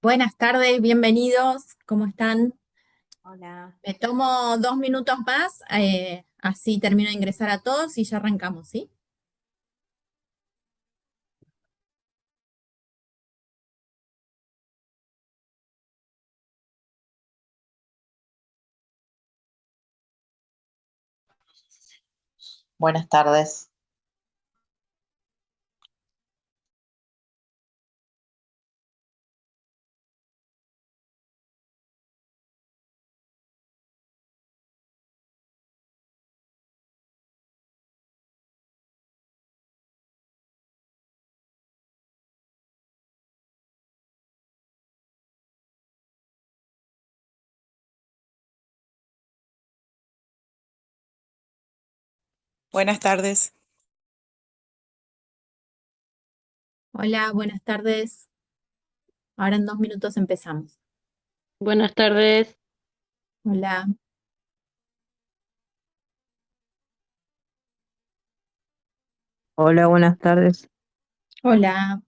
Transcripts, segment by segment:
Buenas tardes, bienvenidos, ¿cómo están? Hola. Me tomo 2 minutos más, así termino de ingresar a todos y ya arrancamos, ¿sí? Buenas tardes. Buenas tardes. Hola, buenas tardes. Ahora en 2 minutos empezamos. Buenas tardes. Hola, Hola, buenas tardes. hola.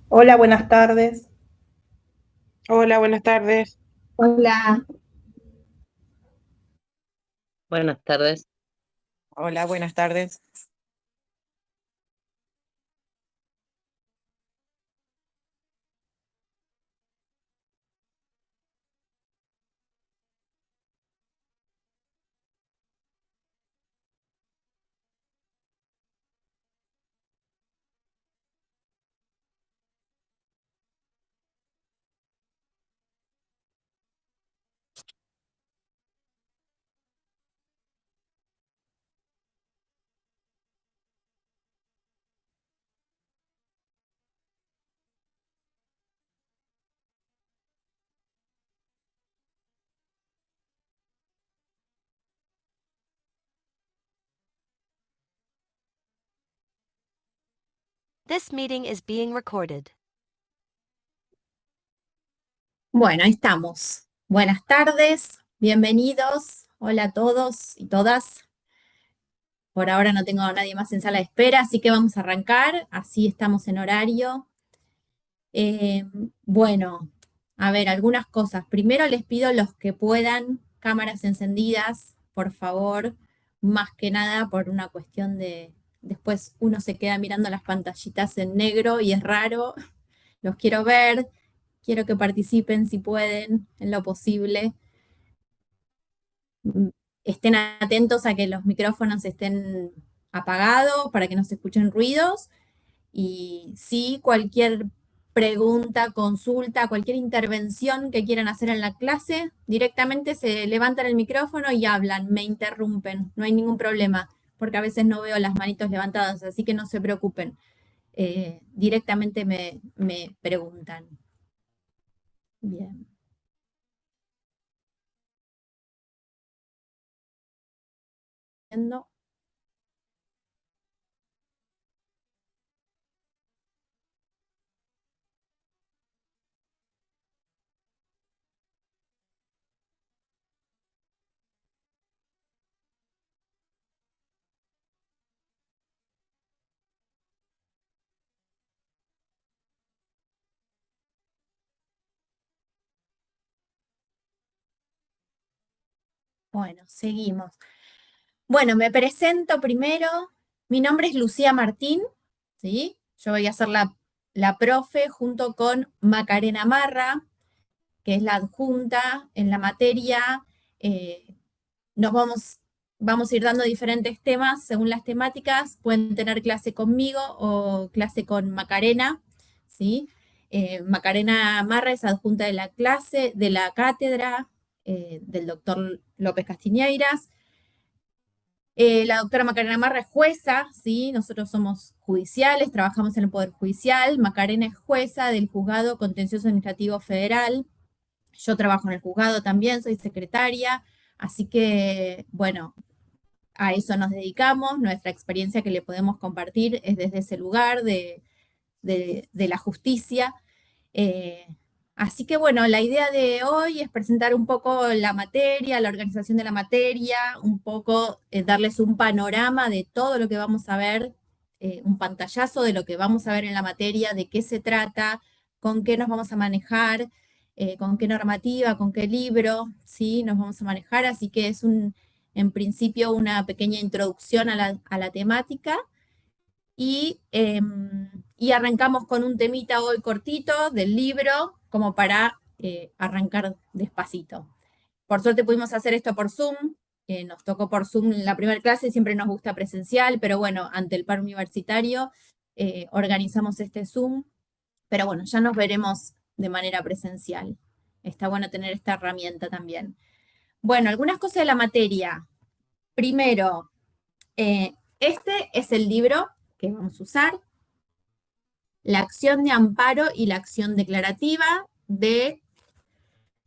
Hola, buenas tardes. Hola, buenas tardes. Hola. Buenas tardes. Hola, buenas tardes. This meeting is being recorded. Bueno, ahí estamos. Buenas tardes, bienvenidos. Hola a todos y todas. Por ahora no tengo a nadie más en sala de espera, así que vamos a arrancar. Así estamos en horario. Eh, bueno, a ver, algunas cosas. Primero les pido los que puedan, cámaras encendidas, por favor, más que nada por una cuestión de, después uno se queda mirando las pantallitas en negro y es raro. Los quiero ver, quiero que participen si pueden, en lo posible. Mm, Estén atentos a que los micrófonos estén apagados para que no se escuchen ruidos. Y sí, cualquier pregunta, consulta, cualquier intervención que quieran hacer en la clase, directamente se levantan el micrófono y hablan, me interrumpen, no hay ningún problema, porque a veces no veo las manitos levantadas, así que no se preocupen. Directamente me preguntan. Bien. Entiendo. Bueno, seguimos. Bueno, me presento primero. Mi nombre es Lucía Martín, ¿sí? Yo voy a ser la profe junto con Macarena Marra, que es la adjunta en la materia. eh, nos vamos a ir dando diferentes temas según las temáticas. Pueden tener clase conmigo o clase con Macarena, ¿sí? Macarena Marra es adjunta de la clase, de la cátedra del doctor López Castiñeiras. La doctora Macarena Marra es jueza, ¿sí? Nosotros somos judiciales, trabajamos en el Poder Judicial. Macarena es jueza del Juzgado Contencioso Administrativo Federal. Yo trabajo en el juzgado también, soy secretaria, así que, bueno, a eso nos dedicamos. Nuestra experiencia que le podemos compartir es desde ese lugar de la justicia. Eh, Así que bueno, la idea de hoy es presentar un poco la materia, la organización de la materia, un poco darles un panorama de todo lo que vamos a ver, un pantallazo de lo que vamos a ver en la materia, de qué se trata, con qué nos vamos a manejar, con qué normativa, con qué libro, ¿sí? Nos vamos a manejar. Así que es en principio una pequeña introducción a la temática. Y arrancamos con un temita hoy cortito del libro, como para arrancar despacito. Por suerte pudimos hacer esto por Zoom, nos tocó por Zoom la primera clase, siempre nos gusta presencial, pero bueno, ante el paro universitario organizamos este Zoom, pero bueno, ya nos veremos de manera presencial. Está bueno tener esta herramienta también. Bueno, algunas cosas de la materia. Primero, este es el libro que vamos a usar. La acción de amparo y la acción declarativa de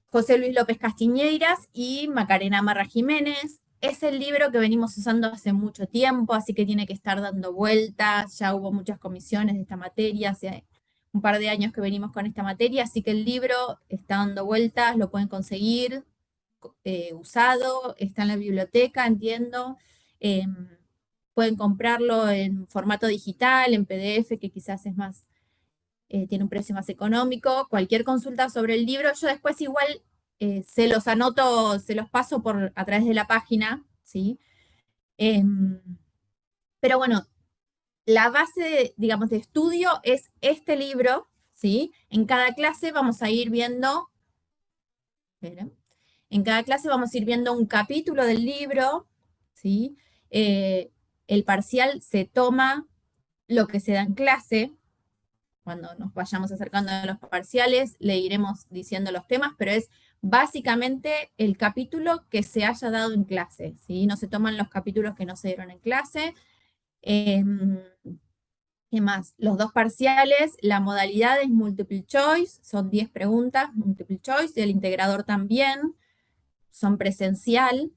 José Luis López Castiñeiras y Macarena Marra Jiménez. Es el libro que venimos usando hace mucho tiempo, así que tiene que estar dando vueltas. Ya hubo muchas comisiones de esta materia, hace un par de años que venimos con esta materia, así que el libro está dando vueltas, lo pueden conseguir usado, está en la biblioteca, entiendo. Pueden comprarlo en formato digital, en PDF, que quizás es más tiene un precio más económico. Cualquier consulta sobre el libro, yo después igual se los anoto, se los paso a través de la página, ¿sí? Pero bueno, la base, digamos, de estudio es este libro, ¿sí? En cada clase vamos a ir viendo, espera, en cada clase vamos a ir viendo un capítulo del libro, ¿sí? El parcial se toma lo que se da en clase. Cuando nos vayamos acercando a los parciales, le iremos diciendo los temas, pero es básicamente el capítulo que se haya dado en clase, ¿sí? No se toman los capítulos que no se dieron en clase. ¿Qué más? Los dos parciales, la modalidad es multiple choice, son 10 preguntas, multiple choice, y el integrador también, son presencial.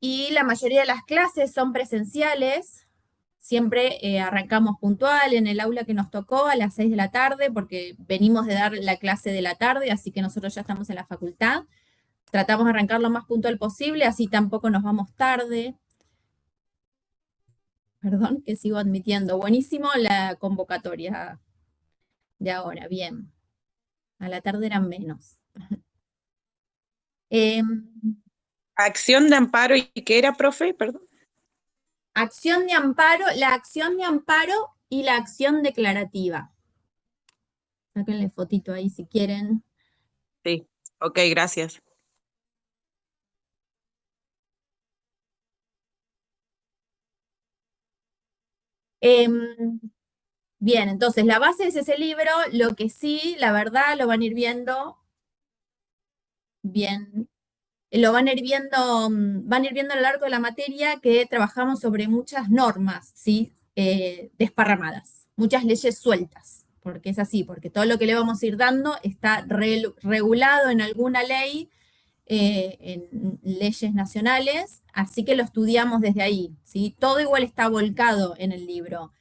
Y la mayoría de las clases son presenciales. Siempre arrancamos puntual en el aula que nos tocó a las 6 de la tarde, porque venimos de dar la clase de la tarde, así que nosotros ya estamos en la facultad. Tratamos de arrancar lo más puntual posible, así tampoco nos vamos tarde. Perdón, que sigo admitiendo. Buenísimo la convocatoria de ahora, bien. A la tarde eran menos. Acción de amparo, ¿y qué era, profe? Perdón. Acción de amparo, la acción de amparo y la acción declarativa. Sáquenle fotito ahí si quieren. Sí, ok, gracias. Bien, entonces la base es ese libro, lo que sí, la verdad, lo van a ir viendo bien, van a ir viendo, van a ir viendo a lo largo de la materia que trabajamos sobre muchas normas, ¿sí? Desparramadas, muchas leyes sueltas, porque es así, porque todo lo que le vamos a ir dando está regulado en alguna ley, en leyes nacionales, así que lo estudiamos desde ahí, ¿sí? Todo igual está volcado en el libro,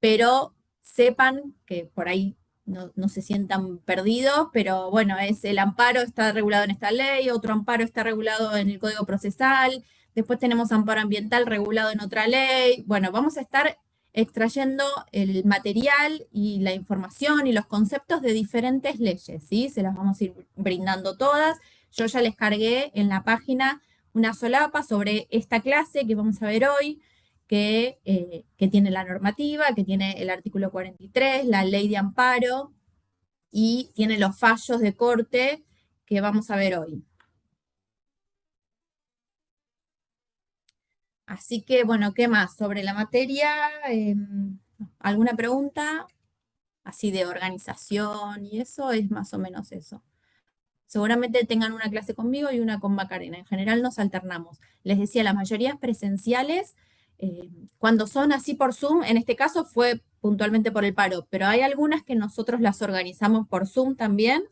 pero sepan que por ahí no se sientan perdidos, pero bueno, es el amparo está regulado en esta ley, otro amparo está regulado en el Código Procesal, después tenemos amparo ambiental regulado en otra ley. Bueno, vamos a estar extrayendo el material y la información y los conceptos de diferentes leyes, ¿sí? Se las vamos a ir brindando todas. Yo ya les cargué en la página una solapa sobre esta clase que vamos a ver hoy, que tiene la normativa, que tiene el artículo 43, la ley de amparo y tiene los fallos de corte que vamos a ver hoy. Así que, bueno, ¿qué más? Sobre la materia, ¿alguna pregunta? Así de organización y eso es más o menos eso. Seguramente tengan una clase conmigo y una con Macarena. En general nos alternamos. Les decía, la mayoría es presenciales. Cuando son así por Zoom, en este caso fue puntualmente por el paro, pero hay algunas que nosotros las organizamos por Zoom también.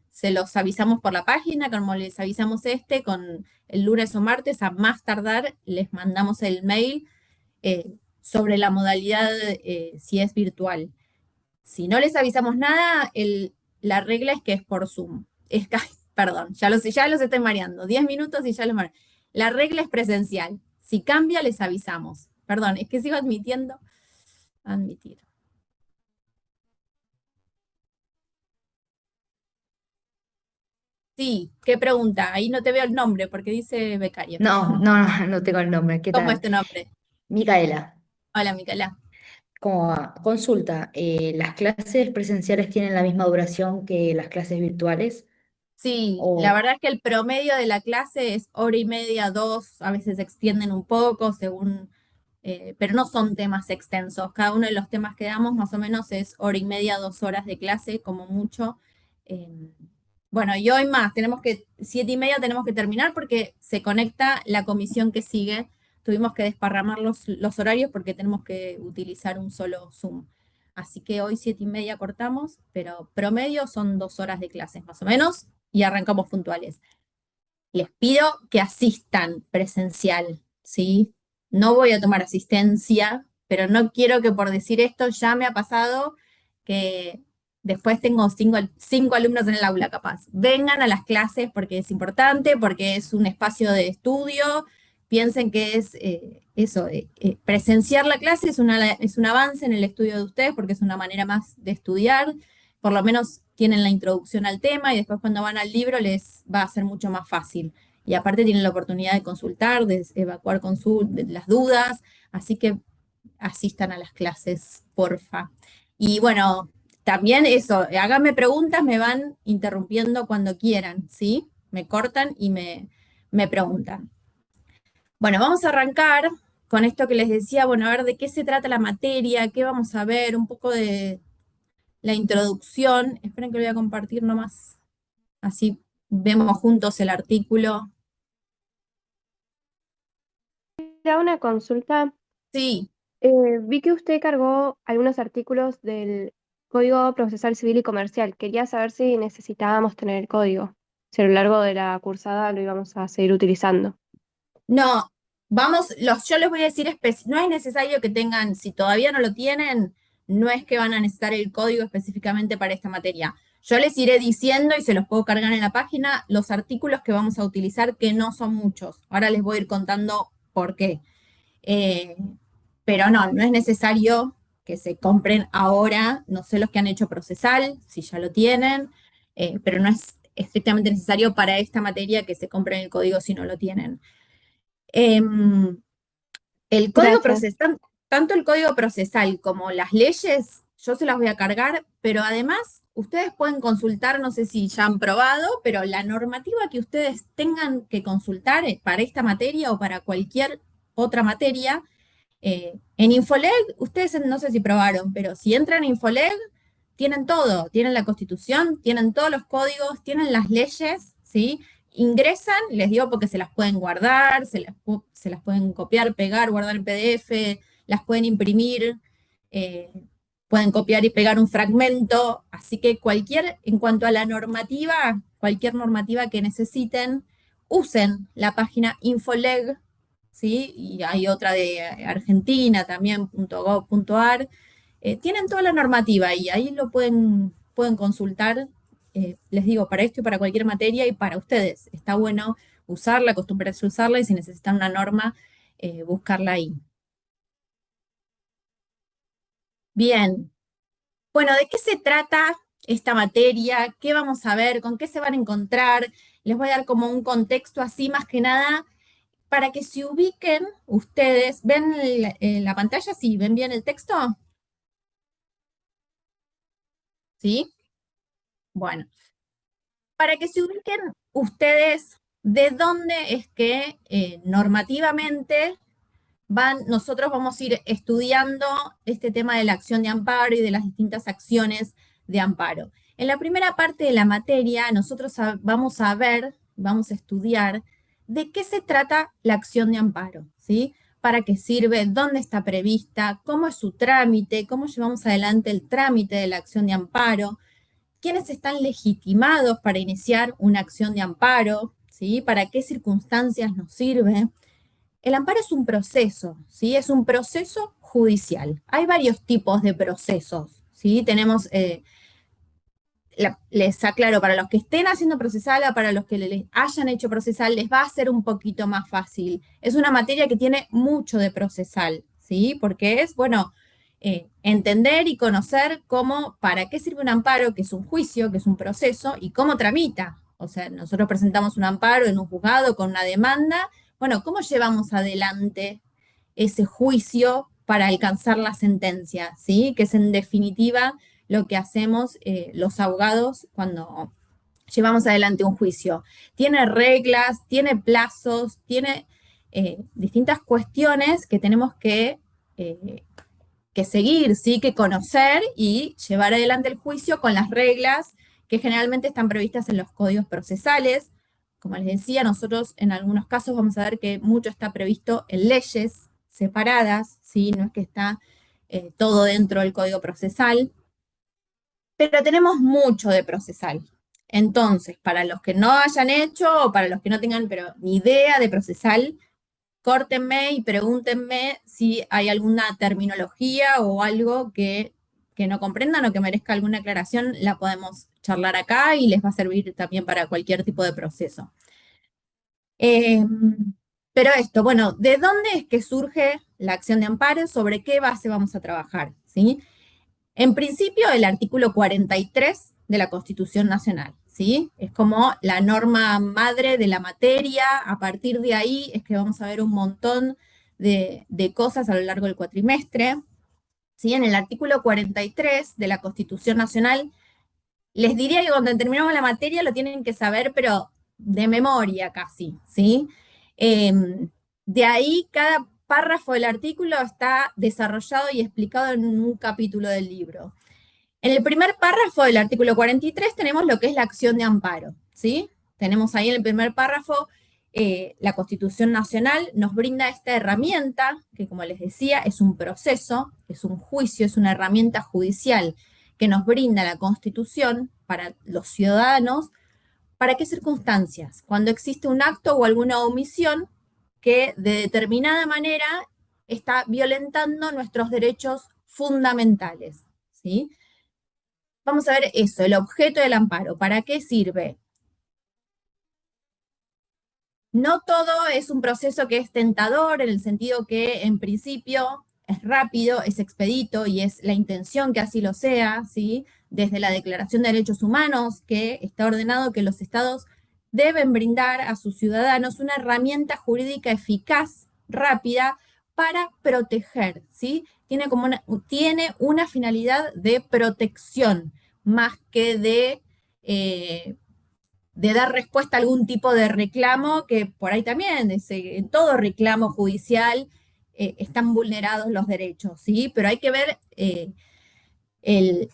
Se los avisamos por la página, como les avisamos con el lunes o martes, a más tardar les mandamos el mail sobre la modalidad si es virtual. Si no les avisamos nada, la regla es que es por Zoom. Perdón, ya los estoy mareando. 10 minutos y ya los mareo. La regla es presencial. Si cambia, les avisamos. Perdón, es que sigo admitiendo. Admitir. Sí, ¿qué pregunta? Ahí no te veo el nombre porque dice becario. No tengo el nombre. ¿Qué ¿Cómo es tal? tu nombre? Micaela, Hola, Micaela. ¿cómo va? Consulta, ¿las clases presenciales tienen la misma duración que las clases virtuales? Sí, la O, verdad es que el promedio de la clase es hora y media, dos, a veces se extienden un poco según, pero no son temas extensos. Cada uno de los temas que damos más o menos es hora y media, 2 horas de clase, como mucho. Eh, bueno, y hoy más, 7:30 tenemos que terminar porque se conecta la comisión que sigue. Tuvimos que desparramar los horarios porque tenemos que utilizar un solo Zoom. Así que hoy 7:30 cortamos, pero promedio son 2 horas de clases más o menos y arrancamos puntuales. Les pido que asistan presencial, ¿sí? No voy a tomar asistencia, pero no quiero que por decir esto ya me ha pasado que después tengo 5 alumnos en el aula capaz. Vengan a las clases porque es importante, porque es un espacio de estudio. Piensen que es eso, presenciar la clase es un avance en el estudio de ustedes porque es una manera más de estudiar, por lo menos tienen la introducción al tema y después cuando van al libro les va a ser mucho más fácil. Y aparte tienen la oportunidad de consultar, de evacuar de las dudas, así que asistan a las clases, porfa. Y bueno, también eso, háganme preguntas, me van interrumpiendo cuando quieran, ¿sí? Me cortan y me preguntan. Bueno, vamos a arrancar con esto que les decía, bueno, a ver de qué se trata la materia, qué vamos a ver, un poco de la introducción. Esperen que lo voy a compartir nomás, así vemos juntos el artículo. Era una consulta. Sí, Vi que usted cargó algunos artículos del Código Procesal Civil y Comercial. Quería saber si necesitábamos tener el código, si a lo largo de la cursada lo íbamos a seguir utilizando. no, yo les voy a decir, no es necesario que tengan, si todavía no lo tienen, no es que van a necesitar el código específicamente para esta materia. Yo les iré diciendo y se los puedo cargar en la página los artículos que vamos a utilizar, que no son muchos. Ahora les voy a ir contando por qué. Eh, pero no es necesario que se compren ahora, no sé los que han hecho procesal, si ya lo tienen, pero no es estrictamente necesario para esta materia que se compren el código si no lo tienen. Em, el código Gracias. procesal, tanto el código procesal como las leyes, yo se las voy a cargar, pero además ustedes pueden consultar, no sé si ya han probado, pero la normativa que ustedes tengan que consultar para esta materia o para cualquier otra materia, en Infoleg, ustedes no sé si probaron, pero si entran en Infoleg, tienen todo, tienen la Constitución, tienen todos los códigos, tienen las leyes, ¿sí? Ingresan, les digo porque se las pueden guardar, se las pueden copiar, pegar, guardar en PDF, las pueden imprimir, eh, pueden copiar y pegar un fragmento, así que en cuanto a la normativa, cualquier normativa que necesiten, usen la página Infoleg, ¿sí? Y hay otra de Argentina también, .gov.ar. Tienen toda la normativa y ahí lo pueden consultar, les digo, para esto y para cualquier materia y para ustedes. Está bueno usarla, acostumbrarse a usarla y si necesitan una norma, buscarla ahí. Bien, bueno, ¿de qué se trata esta materia? ¿Qué vamos a ver? ¿Con qué se van a encontrar? Les voy a dar como un contexto así, más que nada. Para que se ubiquen ustedes, ¿ven la pantalla? ¿Sí? ¿Ven bien el texto? ¿Sí? Bueno, para que se ubiquen ustedes, ¿de dónde es que normativamente nosotros vamos a ir estudiando este tema de la acción de amparo y de las distintas acciones de amparo? En la primera parte de la materia, nosotros vamos a ver, vamos a estudiar de qué se trata la acción de amparo, ¿sí? ¿Para qué sirve? ¿Dónde está prevista? ¿Cómo es su trámite? ¿Cómo llevamos adelante el trámite de la acción de amparo? ¿Quiénes están legitimados para iniciar una acción de amparo? ¿Sí? ¿Para qué circunstancias nos sirve? El amparo es un proceso, ¿sí? Es un proceso judicial. Hay varios tipos de procesos, ¿sí? Tenemos, les aclaro, para los que estén haciendo procesal o para los que les hayan hecho procesal, les va a ser un poquito más fácil. Es una materia que tiene mucho de procesal, ¿sí? Porque es, bueno, entender y conocer para qué sirve un amparo, que es un juicio, que es un proceso, y cómo tramita. O sea, nosotros presentamos un amparo en un juzgado con una demanda. Bueno, ¿cómo llevamos adelante ese juicio para alcanzar la sentencia? ¿Sí? Que es en definitiva lo que hacemos los abogados cuando llevamos adelante un juicio. Tiene reglas, tiene plazos, tiene distintas cuestiones que tenemos que seguir, ¿sí? Que conocer y llevar adelante el juicio con las reglas que generalmente están previstas en los códigos procesales. Como les decía, nosotros en algunos casos vamos a ver que mucho está previsto en leyes separadas, ¿sí? No es que está todo dentro del código procesal, pero tenemos mucho de procesal. Entonces, para los que no hayan hecho o para los que no tengan pero, ni idea de procesal, córtenme y pregúntenme si hay alguna terminología o algo que no comprendan o que merezca alguna aclaración, la podemos charlar acá y les va a servir también para cualquier tipo de proceso. Eh, pero esto, bueno, ¿de dónde es que surge la acción de amparo? ¿Sobre qué base vamos a trabajar? ¿Sí? En principio, el artículo 43 de la Constitución Nacional, ¿sí? Es como la norma madre de la materia. A partir de ahí es que vamos a ver un montón de cosas a lo largo del cuatrimestre, ¿sí? En el artículo 43 de la Constitución Nacional, les diría que cuando terminamos la materia lo tienen que saber, pero de memoria casi, ¿sí? De ahí, cada párrafo del artículo está desarrollado y explicado en un capítulo del libro. En el primer párrafo del artículo 43 tenemos lo que es la acción de amparo, ¿sí? Tenemos ahí en el primer párrafo la Constitución Nacional nos brinda esta herramienta, que como les decía, es un proceso, es un juicio, es una herramienta judicial que nos brinda la Constitución para los ciudadanos. ¿Para qué circunstancias? Cuando existe un acto o alguna omisión que de determinada manera está violentando nuestros derechos fundamentales, ¿sí? Vamos a ver eso, el objeto del amparo. ¿Para qué sirve? No todo es un proceso que es tentador, en el sentido que en principio es rápido, es expedito y es la intención que así lo sea, ¿sí? Desde la Declaración de Derechos Humanos, que está ordenado que los estados deben brindar a sus ciudadanos una herramienta jurídica eficaz, rápida, para proteger, ¿sí? Tiene una finalidad de protección, más que de dar respuesta a algún tipo de reclamo, que por ahí también, en todo reclamo judicial están vulnerados los derechos, ¿sí? Pero hay que ver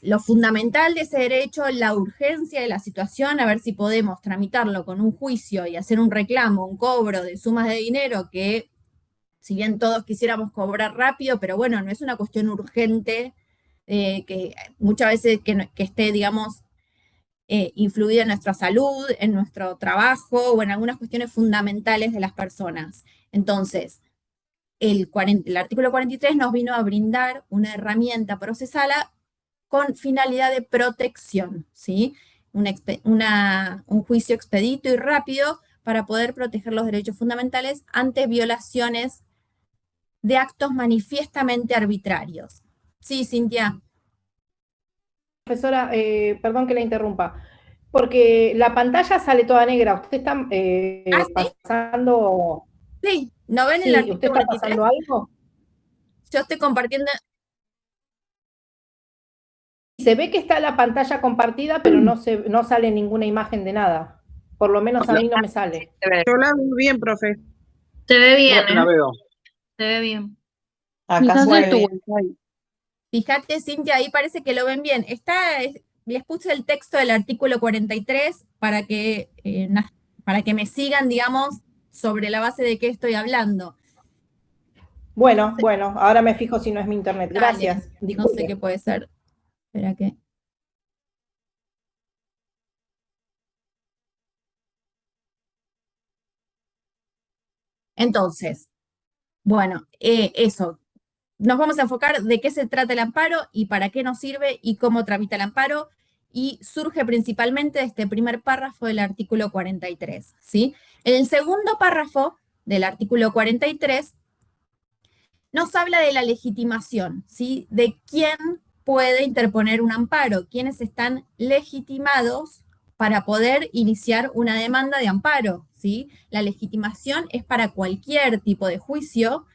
lo fundamental de ese derecho, la urgencia de la situación, a ver si podemos tramitarlo con un juicio y hacer un reclamo, un cobro de sumas de dinero que, si bien todos quisiéramos cobrar rápido, pero bueno, no es una cuestión urgente, que muchas veces que esté, digamos, influido en nuestra salud, en nuestro trabajo o en algunas cuestiones fundamentales de las personas. Entonces, el artículo 43 nos vino a brindar una herramienta procesal con finalidad de protección, ¿sí? Un juicio expedito y rápido para poder proteger los derechos fundamentales ante violaciones de actos manifiestamente arbitrarios. Sí, Cintia. Profesora, perdón que la interrumpa, porque la pantalla sale toda negra. ¿Usted está Ah, sí. pasando? Sí, ¿no ven el Sí, artículo ¿usted está 43? pasando algo? Yo estoy compartiendo, Se ve que está la pantalla compartida, pero no sale ninguna imagen de nada. Por lo menos a mí no me sale. Yo la veo bien, profe. Se ve bien, No, la veo. se ve bien. Acá Quizás se es tu ve. wifi. fíjate, Cintia, ahí parece que lo ven bien. Les puse el texto del artículo 43 para que me sigan, digamos, sobre la base de qué estoy hablando. Bueno, ahora me fijo si no es mi internet. Dale, Gracias. no sé Disculpe. qué puede ser. Espera que. Entonces, bueno, eso. Nos vamos a enfocar de qué se trata el amparo y para qué nos sirve y cómo tramita el amparo. Y surge principalmente de este primer párrafo del artículo 43, ¿sí? En el segundo párrafo del artículo 43 nos habla de la legitimación, ¿sí? De quién puede interponer un amparo, quiénes están legitimados para poder iniciar una demanda de amparo, ¿sí? La legitimación es para cualquier tipo de juicio.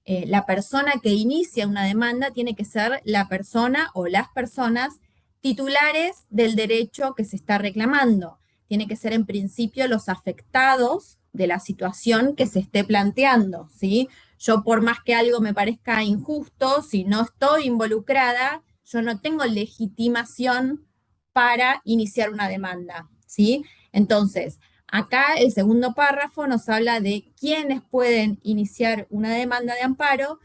La persona que inicia una demanda tiene que ser la persona o las personas titulares del derecho que se está reclamando. Tiene que ser en principio los afectados de la situación que se esté planteando, ¿sí? Yo por más que algo me parezca injusto, si no estoy involucrada, yo no tengo legitimación para iniciar una demanda, ¿sí? Entonces, acá el segundo párrafo nos habla de quiénes pueden iniciar una demanda de amparo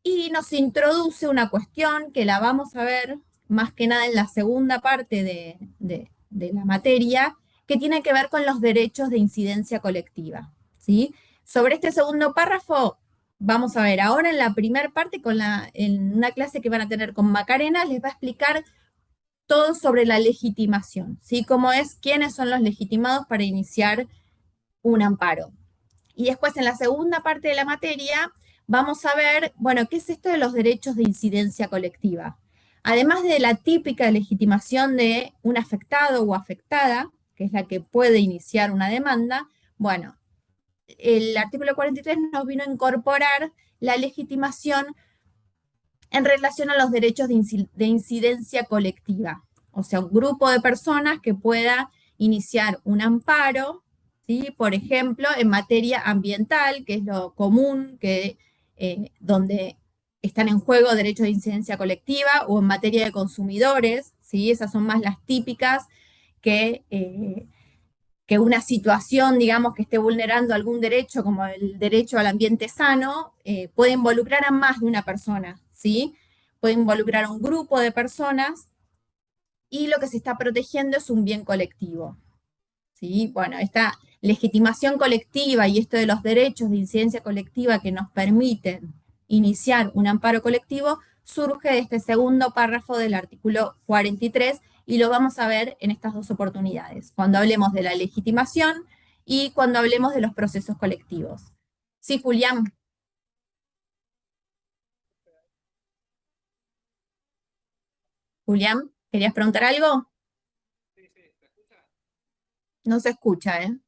y nos introduce una cuestión que la vamos a ver más que nada en la segunda parte de la materia, que tiene que ver con los derechos de incidencia colectiva, ¿sí? Sobre este segundo párrafo vamos a ver ahora en la primera parte, en una clase que van a tener con Macarena, les va a explicar todo sobre la legitimación, ¿sí? Cómo es, quiénes son los legitimados para iniciar un amparo. Y después en la segunda parte de la materia vamos a ver, bueno, ¿qué es esto de los derechos de incidencia colectiva? Además de la típica legitimación de un afectado o afectada, que es la que puede iniciar una demanda, bueno, el artículo 43 nos vino a incorporar la legitimación en relación a los derechos de incidencia colectiva, o sea, un grupo de personas que pueda iniciar un amparo, ¿sí? Por ejemplo, en materia ambiental, que es lo común, donde están en juego derechos de incidencia colectiva, o en materia de consumidores, ¿sí? Esas son más las típicas que, eh, que una situación, digamos, que esté vulnerando algún derecho, como el derecho al ambiente sano, puede involucrar a más de una persona, ¿sí? Puede involucrar a un grupo de personas y lo que se está protegiendo es un bien colectivo, ¿sí? Bueno, esta legitimación colectiva y esto de los derechos de incidencia colectiva que nos permiten iniciar un amparo colectivo surge de este segundo párrafo del artículo 43 y lo vamos a ver en estas dos oportunidades, cuando hablemos de la legitimación y cuando hablemos de los procesos colectivos. Sí, Julián. Julián, ¿querías preguntar algo? No se escucha, ¿eh?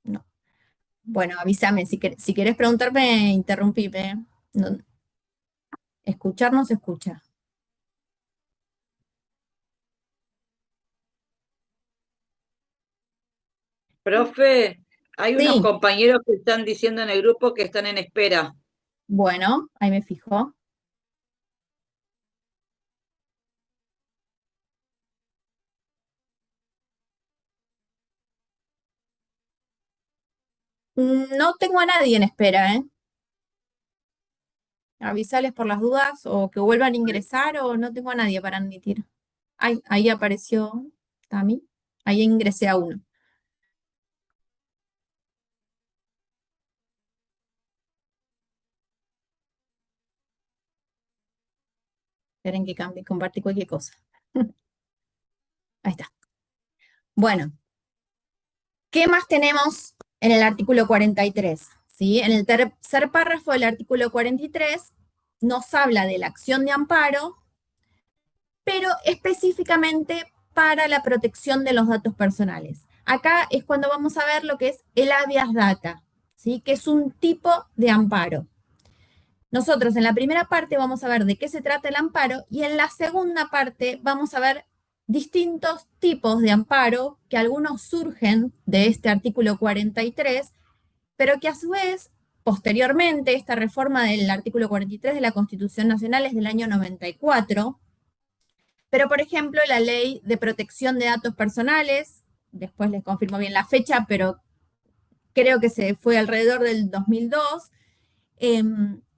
No. Bueno, avísame, si querés preguntarme, interrumpime. No, escuchar no se escucha. Profe, hay unos Sí, compañeros que están diciendo en el grupo que están en espera. bueno, ahí me fijo. No tengo a nadie en espera, ¿eh? Avisales por las dudas o que vuelvan a ingresar o no tengo a nadie para admitir. Ay, ahí apareció Tami. Ahí ingresé a uno. Esperen que cambie, compartí cualquier cosa. Ahí está. Bueno, ¿qué más tenemos en el artículo 43? ¿Sí? En el tercer párrafo del artículo 43 nos habla de la acción de amparo pero específicamente para la protección de los datos personales. Acá es cuando vamos a ver lo que es el habeas data, ¿sí? Que es un tipo de amparo. Nosotros en la primera parte vamos a ver de qué se trata el amparo y en la segunda parte vamos a ver distintos tipos de amparo, que algunos surgen de este artículo 43, pero que a su vez, posteriormente, esta reforma del artículo 43 de la Constitución Nacional es del año 94, pero por ejemplo la Ley de Protección de Datos Personales, después les confirmo bien la fecha, pero creo que se fue alrededor del 2002,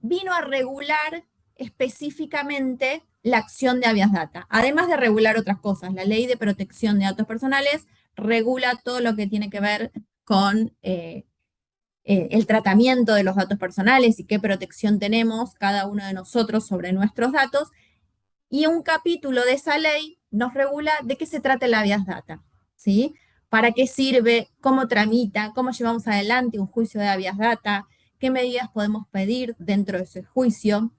vino a regular específicamente la acción de habeas data, además de regular otras cosas. La Ley de Protección de Datos Personales regula todo lo que tiene que ver con el tratamiento de los datos personales y qué protección tenemos cada uno de nosotros sobre nuestros datos, y un capítulo de esa ley nos regula de qué se trata el habeas data, ¿sí? ¿Para qué sirve? ¿Cómo tramita? ¿Cómo llevamos adelante un juicio de habeas data? ¿Qué medidas podemos pedir dentro de ese juicio?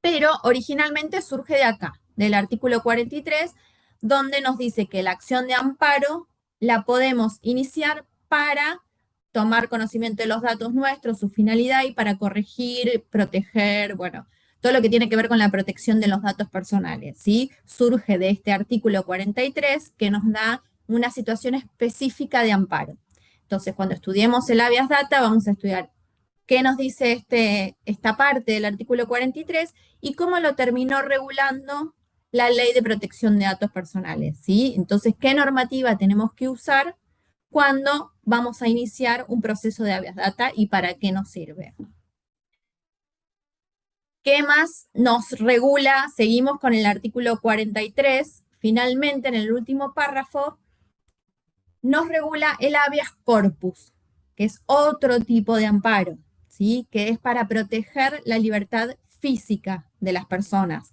Pero originalmente surge de acá, del artículo 43, donde nos dice que la acción de amparo la podemos iniciar para tomar conocimiento de los datos nuestros, su finalidad, y para corregir, proteger, bueno, todo lo que tiene que ver con la protección de los datos personales, ¿sí? Surge de este artículo 43 que nos da una situación específica de amparo. Entonces, cuando estudiemos el habeas data, vamos a estudiar qué nos dice esta parte del artículo 43 y cómo lo terminó regulando la Ley de Protección de Datos Personales, ¿sí? Entonces, ¿qué normativa tenemos que usar cuando vamos a iniciar un proceso de habeas data y para qué nos sirve? ¿Qué más nos regula? Seguimos con el artículo 43. Finalmente, en el último párrafo, nos regula el habeas corpus, que es otro tipo de amparo, ¿sí? Que es para proteger la libertad física de las personas.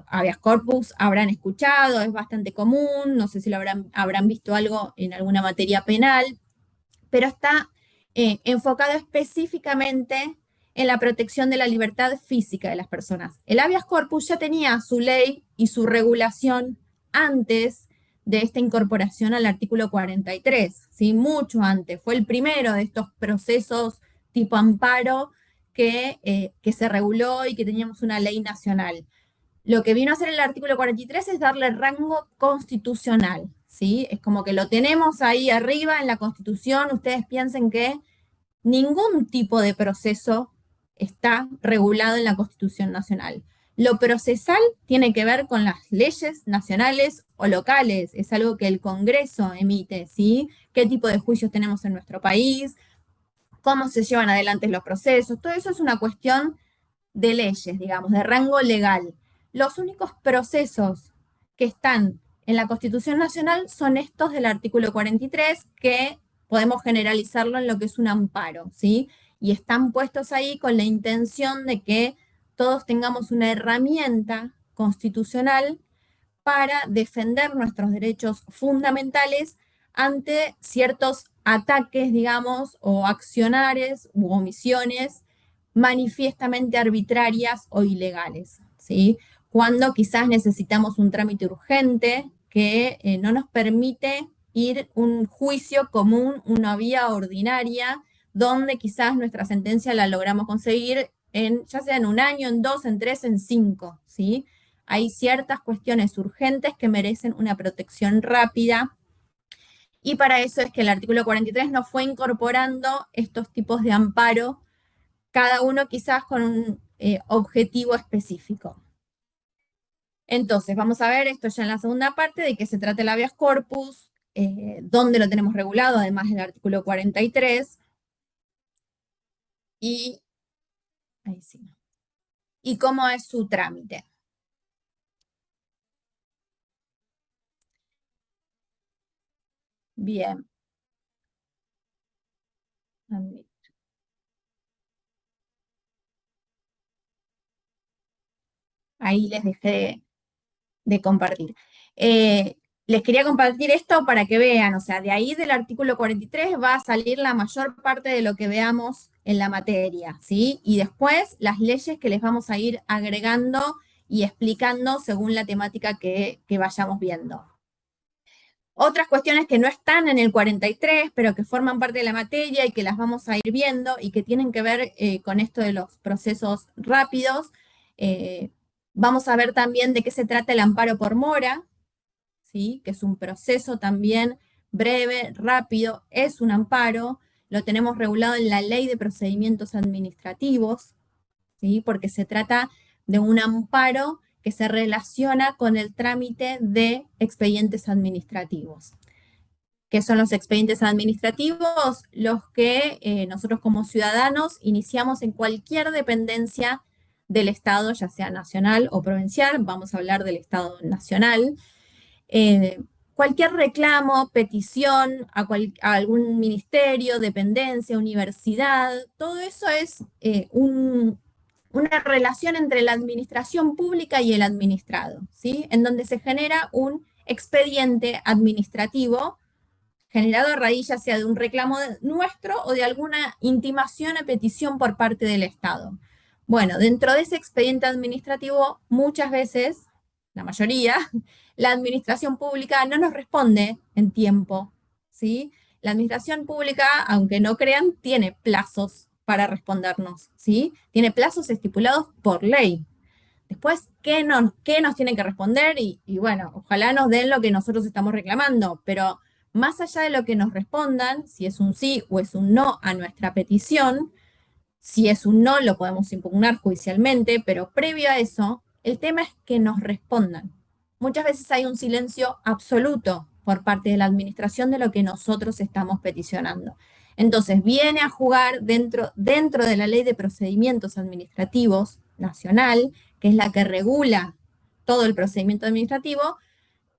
Habeas corpus habrán escuchado, es bastante común, no sé si lo habrán visto algo en alguna materia penal, pero está enfocado específicamente en la protección de la libertad física de las personas. El habeas corpus ya tenía su ley y su regulación antes de esta incorporación al artículo 43, ¿sí? Mucho antes. Fue el primero de estos procesos tipo amparo que se reguló y que teníamos una ley nacional. Lo que vino a hacer el artículo 43 es darle rango constitucional, ¿sí? Es como que lo tenemos ahí arriba en la Constitución. Ustedes piensen que ningún tipo de proceso está regulado en la Constitución Nacional. Lo procesal tiene que ver con las leyes nacionales o locales, es algo que el Congreso emite, ¿sí? ¿Qué tipo de juicios tenemos en nuestro país? ¿Cómo se llevan adelante los procesos? Todo eso es una cuestión de leyes, digamos, de rango legal. Los únicos procesos que están en la Constitución Nacional son estos del artículo 43, que podemos generalizarlo en lo que es un amparo, ¿sí? Y están puestos ahí con la intención de que todos tengamos una herramienta constitucional para defender nuestros derechos fundamentales ante ciertos ataques, digamos, o accionares u omisiones manifiestamente arbitrarias o ilegales, ¿sí? Cuando quizás necesitamos un trámite urgente que no nos permite ir un juicio común, una vía ordinaria, donde quizás nuestra sentencia la logramos conseguir ya sea en un año, en 2, en 3, en 5, ¿sí? Hay ciertas cuestiones urgentes que merecen una protección rápida, y para eso es que el artículo 43 nos fue incorporando estos tipos de amparo, cada uno quizás con un objetivo específico. Entonces, vamos a ver esto ya en la segunda parte, de qué se trata el habeas corpus, dónde lo tenemos regulado, además del artículo 43, y, ahí sí, y cómo es su trámite. Bien. Ahí les dejé de compartir. Les quería compartir esto para que vean, o sea, de ahí del artículo 43 va a salir la mayor parte de lo que veamos en la materia, ¿sí? Y después las leyes que les vamos a ir agregando y explicando según la temática que vayamos viendo. Otras cuestiones que no están en el 43, pero que forman parte de la materia y que las vamos a ir viendo y que tienen que ver con esto de los procesos rápidos. Vamos a ver también de qué se trata el amparo por mora, ¿sí? Que es un proceso también breve, rápido, es un amparo, lo tenemos regulado en la Ley de Procedimientos Administrativos, ¿sí? Porque se trata de un amparo que se relaciona con el trámite de expedientes administrativos. ¿Qué son los expedientes administrativos? Los que nosotros como ciudadanos iniciamos en cualquier dependencia del Estado, ya sea nacional o provincial, vamos a hablar del Estado nacional. Cualquier reclamo, petición a algún ministerio, dependencia, universidad, todo eso es una relación entre la administración pública y el administrado, ¿sí? En donde se genera un expediente administrativo generado a raíz ya sea de un reclamo nuestro o de alguna intimación o petición por parte del Estado. Bueno, dentro de ese expediente administrativo, muchas veces, la mayoría, la administración pública no nos responde en tiempo, ¿sí? La administración pública, aunque no crean, tiene plazos para respondernos, ¿sí? Tiene plazos estipulados por ley. Después, ¿qué nos tienen que responder? Y bueno, ojalá nos den lo que nosotros estamos reclamando, pero más allá de lo que nos respondan, si es un sí o es un no a nuestra petición, si es un no lo podemos impugnar judicialmente, pero previo a eso, el tema es que nos respondan. Muchas veces hay un silencio absoluto por parte de la administración de lo que nosotros estamos peticionando. Entonces, viene a jugar dentro de la Ley de Procedimientos Administrativos Nacional, que es la que regula todo el procedimiento administrativo.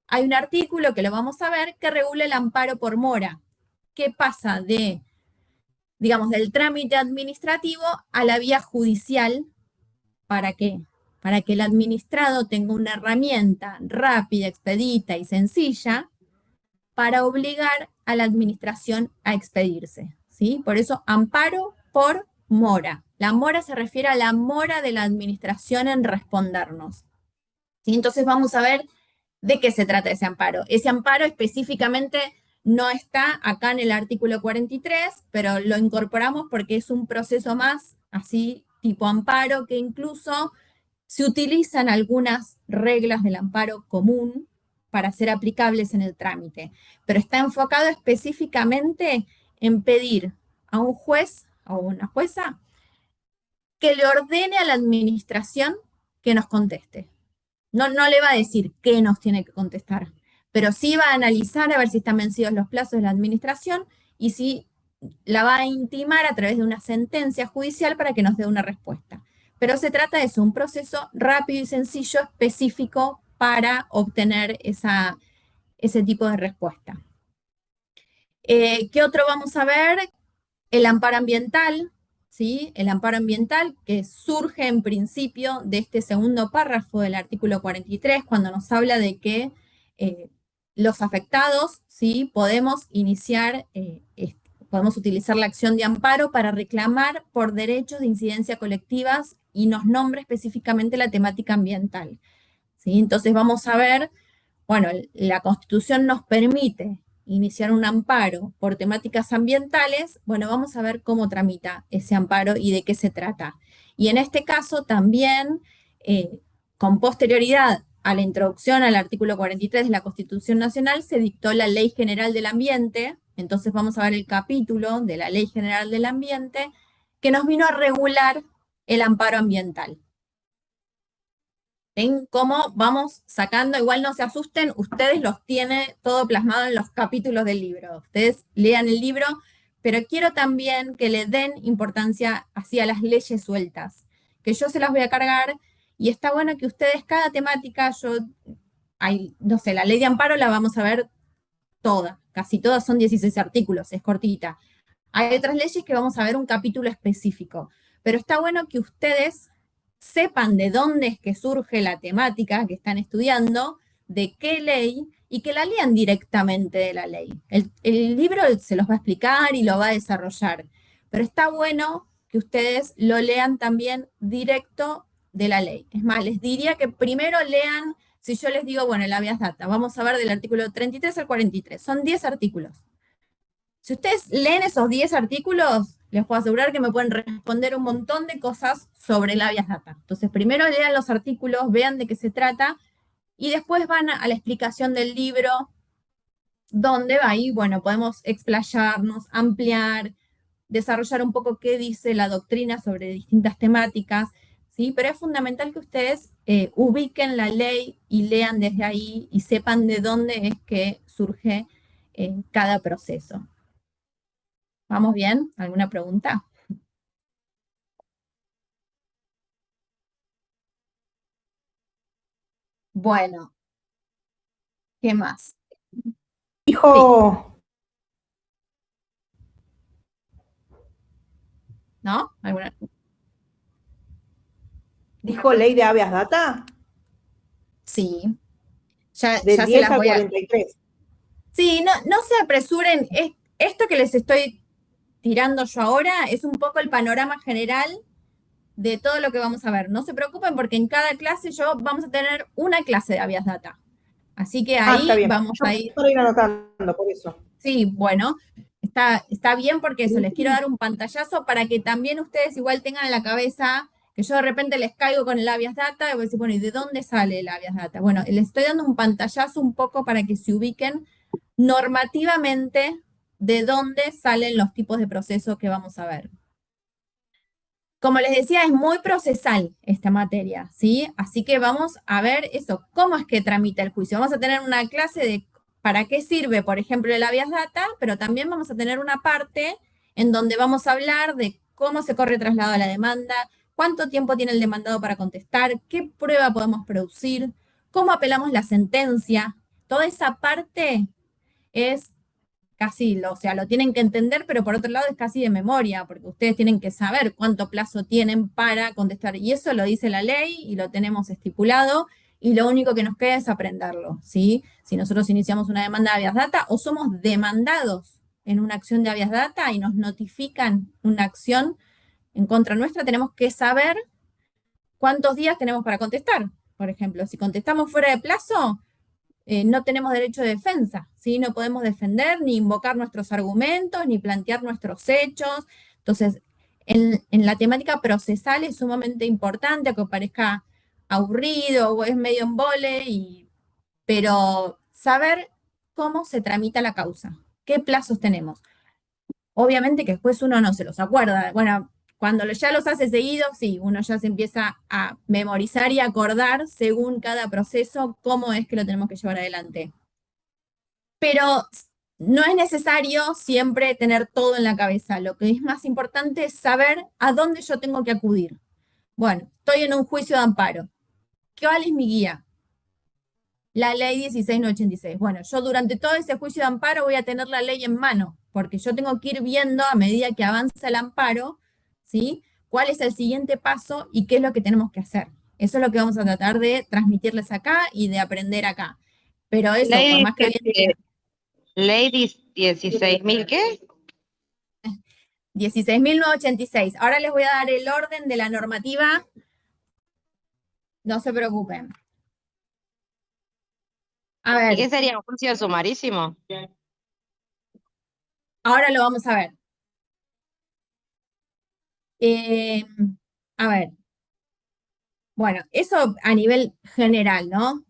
Hay un artículo que lo vamos a ver que regula el amparo por mora. ¿Qué pasa digamos, del trámite administrativo a la vía judicial? ¿Para qué? Para que el administrado tenga una herramienta rápida, expedita y sencilla para obligar a la administración a expedirse, ¿sí? Por eso, amparo por mora. La mora se refiere a la mora de la administración en respondernos, ¿sí? Entonces vamos a ver de qué se trata ese amparo. Ese amparo específicamente no está acá en el artículo 43, pero lo incorporamos porque es un proceso más, así, tipo amparo, que incluso se utilizan algunas reglas del amparo común para ser aplicables en el trámite, pero está enfocado específicamente en pedir a un juez o una jueza que le ordene a la administración que nos conteste. No le va a decir qué nos tiene que contestar, pero sí va a analizar a ver si están vencidos los plazos de la administración y si la va a intimar a través de una sentencia judicial para que nos dé una respuesta. Pero se trata de eso, un proceso rápido y sencillo, específico para obtener ese tipo de respuesta. ¿Qué otro vamos a ver? El amparo ambiental, ¿sí? El amparo ambiental que surge en principio de este segundo párrafo del artículo 43, cuando nos habla de que los afectados, ¿sí? Podemos utilizar la acción de amparo para reclamar por derechos de incidencia colectivas y nos nombra específicamente la temática ambiental, ¿sí? Entonces vamos a ver, bueno, la Constitución nos permite iniciar un amparo por temáticas ambientales. Bueno, vamos a ver cómo tramita ese amparo y de qué se trata. Y en este caso también, con posterioridad a la introducción al artículo 43 de la Constitución Nacional, se dictó la Ley General del Ambiente. Entonces vamos a ver el capítulo de la Ley General del Ambiente que nos vino a regular el amparo ambiental. ¿Ven cómo vamos sacando? Igual no se asusten, ustedes los tienen todo plasmado en los capítulos del libro. Ustedes lean el libro, pero quiero también que le den importancia hacia las leyes sueltas, que yo se las voy a cargar, y está bueno que ustedes, cada temática, no sé, la ley de amparo la vamos a ver toda, casi todas son 16 artículos, es cortita. Hay otras leyes que vamos a ver un capítulo específico, pero está bueno que ustedes sepan de dónde es que surge la temática que están estudiando, de qué ley, y que la lean directamente de la ley. El libro se los va a explicar y lo va a desarrollar, pero está bueno que ustedes lo lean también directo de la ley. Es más, les diría que primero lean, si yo les digo, bueno, el habeas data, vamos a ver del artículo 33 al 43, son 10 artículos. Si ustedes leen esos 10 artículos, les puedo asegurar que me pueden responder un montón de cosas sobre el habeas data. Entonces, primero lean los artículos, vean de qué se trata, y después van a la explicación del libro, donde ahí, bueno, podemos explayarnos, ampliar, desarrollar un poco qué dice la doctrina sobre distintas temáticas, ¿sí? Pero es fundamental que ustedes ubiquen la ley y lean desde ahí y sepan de dónde es que surge cada proceso. ¿Vamos bien? ¿Alguna pregunta? Bueno, ¿qué más? Dijo, ¿No? ¿Alguna? dijo ley de habeas data, Sí. Ya del se 10 las al voy a... 43. Sí, no se apresuren. Esto que les estoy tirando yo ahora es un poco el panorama general de todo lo que vamos a ver. No se preocupen porque en cada clase vamos a tener una clase de habeas data. Así que Ah, está ahí bien. vamos a ir. Para ir anotando, por eso. Sí, bueno, está bien porque eso, les quiero dar un pantallazo para que también ustedes igual tengan en la cabeza que yo de repente les caigo con el habeas data y voy a decir, bueno, ¿y de dónde sale el habeas data? Bueno, les estoy dando un pantallazo un poco para que se ubiquen normativamente de dónde salen los tipos de procesos que vamos a ver. Como les decía, es muy procesal esta materia, ¿sí? Así que vamos a ver eso, cómo es que tramita el juicio. Vamos a tener una clase de para qué sirve, por ejemplo, el habeas data, pero también vamos a tener una parte en donde vamos a hablar de cómo se corre traslado a la demanda, cuánto tiempo tiene el demandado para contestar, qué prueba podemos producir, cómo apelamos la sentencia. Toda esa parte es casi, o sea, lo tienen que entender, pero por otro lado es casi de memoria, porque ustedes tienen que saber cuánto plazo tienen para contestar. Y eso lo dice la ley y lo tenemos estipulado, y lo único que nos queda es aprenderlo, ¿sí? Si nosotros iniciamos una demanda de habeas data o somos demandados en una acción de habeas data y nos notifican una acción en contra nuestra, tenemos que saber cuántos días tenemos para contestar. Por ejemplo, si contestamos fuera de plazo, no tenemos derecho de defensa, ¿sí? No podemos defender, ni invocar nuestros argumentos, ni plantear nuestros hechos. Entonces, en la temática procesal es sumamente importante, aunque parezca aburrido o es medio embole, pero saber cómo se tramita la causa, qué plazos tenemos. Obviamente que después uno no se los acuerda. Bueno, cuando ya los hace seguidos, sí, uno ya se empieza a memorizar y acordar según cada proceso cómo es que lo tenemos que llevar adelante. Pero no es necesario siempre tener todo en la cabeza. Lo que es más importante es saber a dónde yo tengo que acudir. Bueno, estoy en un juicio de amparo. ¿Cuál es mi guía? La ley 16.986. Bueno, yo durante todo ese juicio de amparo voy a tener la ley en mano, porque yo tengo que ir viendo a medida que avanza el amparo, ¿sí? ¿Cuál es el siguiente paso y qué es lo que tenemos que hacer? Eso es lo que vamos a tratar de transmitirles acá y de aprender acá. Pero eso, por más que bien... Ley 16.000, ¿qué? 16.986. Ahora les voy a dar el orden de la normativa. No se preocupen. A ¿Y ver, qué sería un juicio sumarísimo? ahora lo vamos a ver. A ver, bueno, eso a nivel general, ¿no?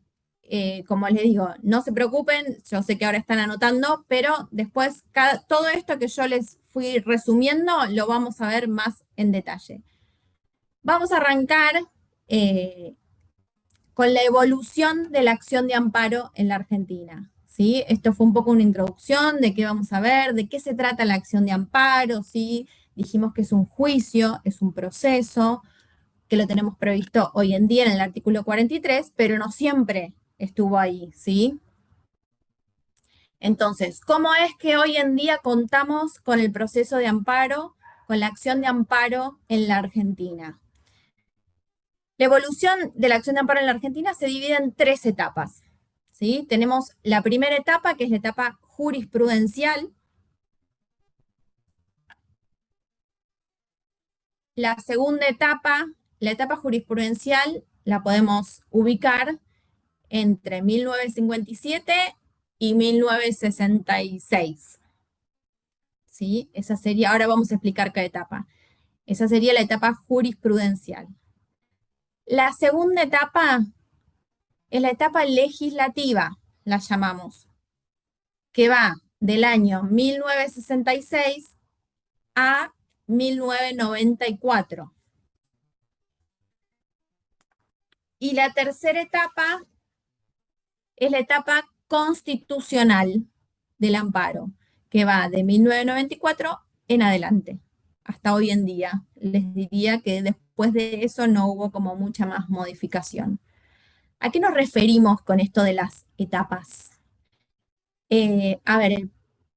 Como les digo, no se preocupen, yo sé que ahora están anotando, pero después todo esto que yo les fui resumiendo lo vamos a ver más en detalle. Vamos a arrancar con la evolución de la acción de amparo en la Argentina. ¿Sí? Esto fue un poco una introducción de qué vamos a ver, de qué se trata la acción de amparo, ¿sí? Dijimos que es un juicio, es un proceso, que lo tenemos previsto hoy en día en el artículo 43, pero no siempre estuvo ahí, ¿sí? Entonces, ¿cómo es que hoy en día contamos con el proceso de amparo, con la acción de amparo en la Argentina? La evolución de la acción de amparo en la Argentina se divide en 3 etapas, ¿sí? Tenemos la primera etapa, que es la etapa jurisprudencial. La segunda etapa la etapa jurisprudencial la podemos ubicar entre 1957 y 1966. ¿Sí? Esa sería, ahora vamos a explicar cada etapa. Esa sería la etapa jurisprudencial. La segunda etapa es la etapa legislativa, la llamamos, que va del año 1966 a 1994. Y la tercera etapa es la etapa constitucional del amparo, que va de 1994 en adelante, hasta hoy en día. Les diría que después de eso no hubo como mucha más modificación. ¿A qué nos referimos con esto de las etapas? A ver,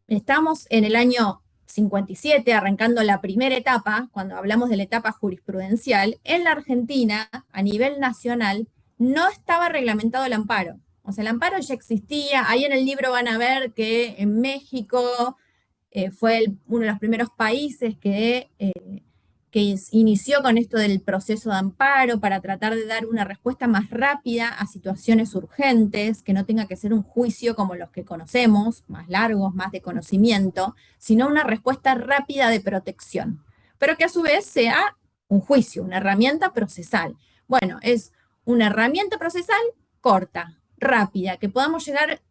estamos en el año 57, arrancando la primera etapa, cuando hablamos de la etapa jurisprudencial. En la Argentina, a nivel nacional, no estaba reglamentado el amparo. O sea, el amparo ya existía. Ahí en el libro van a ver que en México fue uno de los primeros países que inició con esto del proceso de amparo para tratar de dar una respuesta más rápida a situaciones urgentes, que no tenga que ser un juicio como los que conocemos, más largos, más de conocimiento, sino una respuesta rápida de protección, pero que a su vez sea un juicio, una herramienta procesal. Bueno, es una herramienta procesal corta, rápida, que podamos llegar,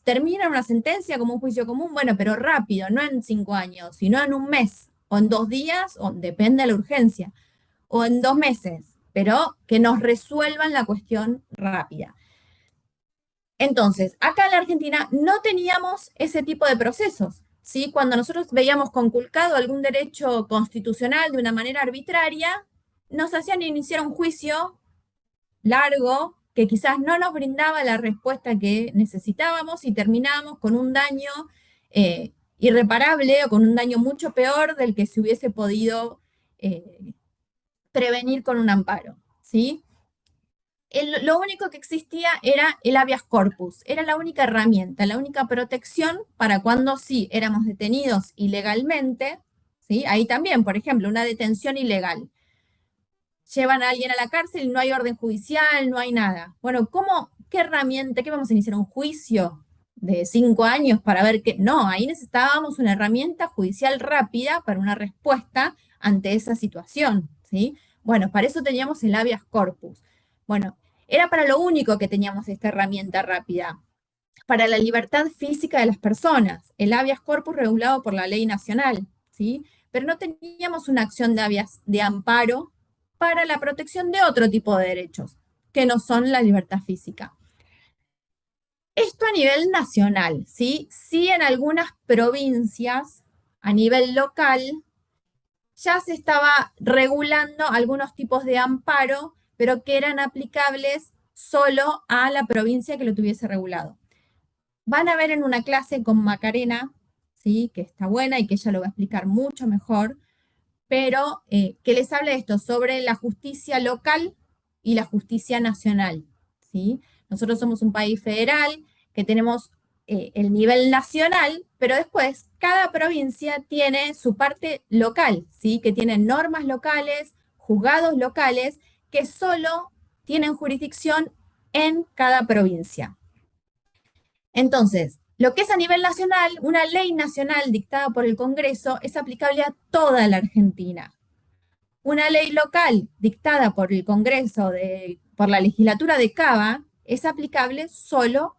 termina una sentencia como un juicio común, bueno, pero rápido, no en 5 años, sino en un mes, o en 2 días, o depende de la urgencia, o en 2 meses, pero que nos resuelvan la cuestión rápida. Entonces, acá en la Argentina no teníamos ese tipo de procesos, ¿sí? Cuando nosotros veíamos conculcado algún derecho constitucional de una manera arbitraria, nos hacían iniciar un juicio largo, que quizás no nos brindaba la respuesta que necesitábamos y terminábamos con un daño irreparable o con un daño mucho peor del que se hubiese podido prevenir con un amparo, ¿sí? Lo único que existía era el habeas corpus, era la única herramienta, la única protección para cuando sí éramos detenidos ilegalmente, ¿sí? Ahí también, por ejemplo, una detención ilegal. Llevan a alguien a la cárcel, no hay orden judicial, no hay nada. Bueno, qué herramienta, qué vamos a iniciar un juicio de 5 años para ver qué? No, ahí necesitábamos una herramienta judicial rápida para una respuesta ante esa situación, ¿sí? Bueno, para eso teníamos el habeas corpus. Bueno, era para lo único que teníamos esta herramienta rápida, para la libertad física de las personas, el habeas corpus regulado por la ley nacional, ¿sí? Pero no teníamos una acción de amparo para la protección de otro tipo de derechos, que no son la libertad física. Esto a nivel nacional, ¿sí? Sí, en algunas provincias, a nivel local, ya se estaba regulando algunos tipos de amparo, pero que eran aplicables solo a la provincia que lo tuviese regulado. Van a ver en una clase con Macarena, ¿sí? Que está buena y que ella lo va a explicar mucho mejor, pero que les hable esto sobre la justicia local y la justicia nacional, ¿sí? Nosotros somos un país federal que tenemos el nivel nacional, pero después cada provincia tiene su parte local, ¿sí? Que tiene normas locales, juzgados locales, que solo tienen jurisdicción en cada provincia. Entonces, lo que es a nivel nacional, una ley nacional dictada por el Congreso es aplicable a toda la Argentina. Una ley local dictada por el Congreso, por la legislatura de Cava, es aplicable solo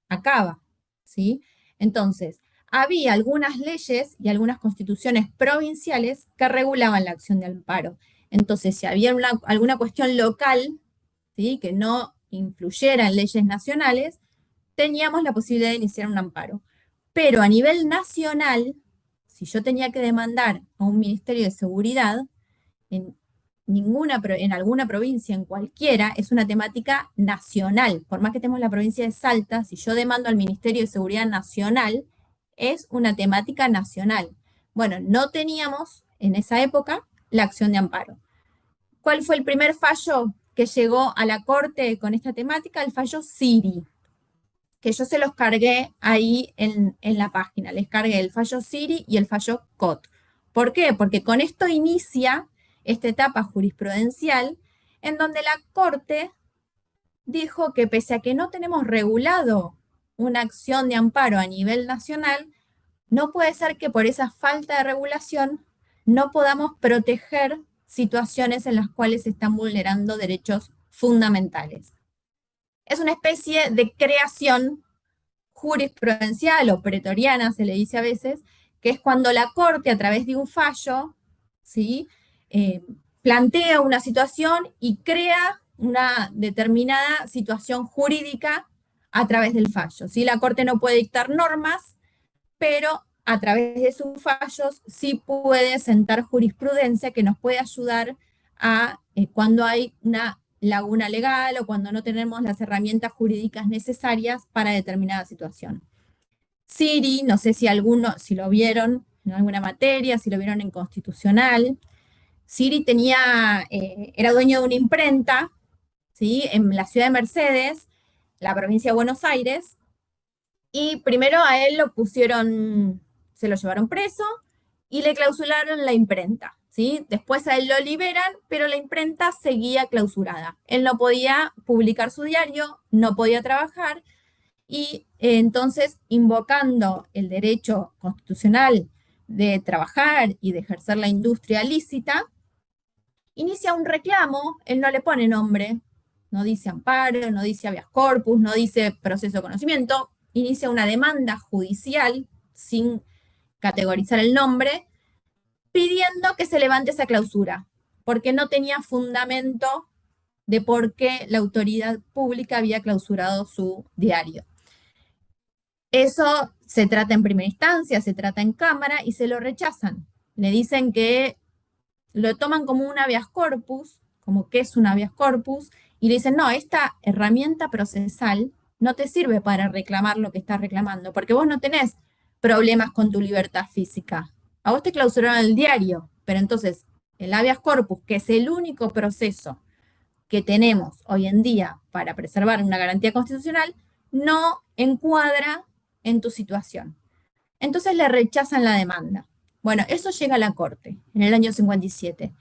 a Cava, ¿sí? Entonces, había algunas leyes y algunas constituciones provinciales que regulaban la acción de amparo. Entonces, si había alguna cuestión local, ¿sí? Que no influyera en leyes nacionales, teníamos la posibilidad de iniciar un amparo. Pero a nivel nacional, si yo tenía que demandar a un Ministerio de Seguridad, en alguna provincia, en cualquiera, es una temática nacional. Por más que tenemos la provincia de Salta, si yo demando al Ministerio de Seguridad Nacional, es una temática nacional. Bueno, no teníamos en esa época la acción de amparo. ¿Cuál fue el primer fallo que llegó a la Corte con esta temática? El fallo Siri, que yo se los cargué ahí en la página. Les cargué el fallo Siri y el fallo Cot. ¿Por qué? Porque con esto inicia esta etapa jurisprudencial en donde la Corte dijo que pese a que no tenemos regulado una acción de amparo a nivel nacional, no puede ser que por esa falta de regulación no podamos proteger situaciones en las cuales se están vulnerando derechos fundamentales. Es una especie de creación jurisprudencial o pretoriana, se le dice a veces, que es cuando la Corte, a través de un fallo, ¿sí? Plantea una situación y crea una determinada situación jurídica a través del fallo, ¿sí? La Corte no puede dictar normas, pero a través de sus fallos sí puede sentar jurisprudencia que nos puede ayudar a cuando hay una laguna legal o cuando no tenemos las herramientas jurídicas necesarias para determinada situación. Siri, no sé si si lo vieron en alguna materia, si lo vieron en constitucional. Siri era dueño de una imprenta, ¿sí? En la ciudad de Mercedes, la provincia de Buenos Aires, y primero a él se lo llevaron preso y le clausuraron la imprenta, ¿sí? Después a él lo liberan, pero la imprenta seguía clausurada. Él no podía publicar su diario, no podía trabajar, y entonces, invocando el derecho constitucional de trabajar y de ejercer la industria lícita, inicia un reclamo. Él no le pone nombre, no dice amparo, no dice habeas corpus, no dice proceso de conocimiento, inicia una demanda judicial sin categorizar el nombre, pidiendo que se levante esa clausura, porque no tenía fundamento de por qué la autoridad pública había clausurado su diario. Eso se trata en primera instancia, se trata en cámara y se lo rechazan. Le dicen que lo toman como un habeas corpus, como que es un habeas corpus, y le dicen, no, esta herramienta procesal no te sirve para reclamar lo que estás reclamando, porque vos no tenés problemas con tu libertad física. A vos te clausuraron el diario, pero entonces el habeas corpus, que es el único proceso que tenemos hoy en día para preservar una garantía constitucional, no encuadra en tu situación. Entonces le rechazan la demanda. Bueno, eso llega a la Corte en el año 57.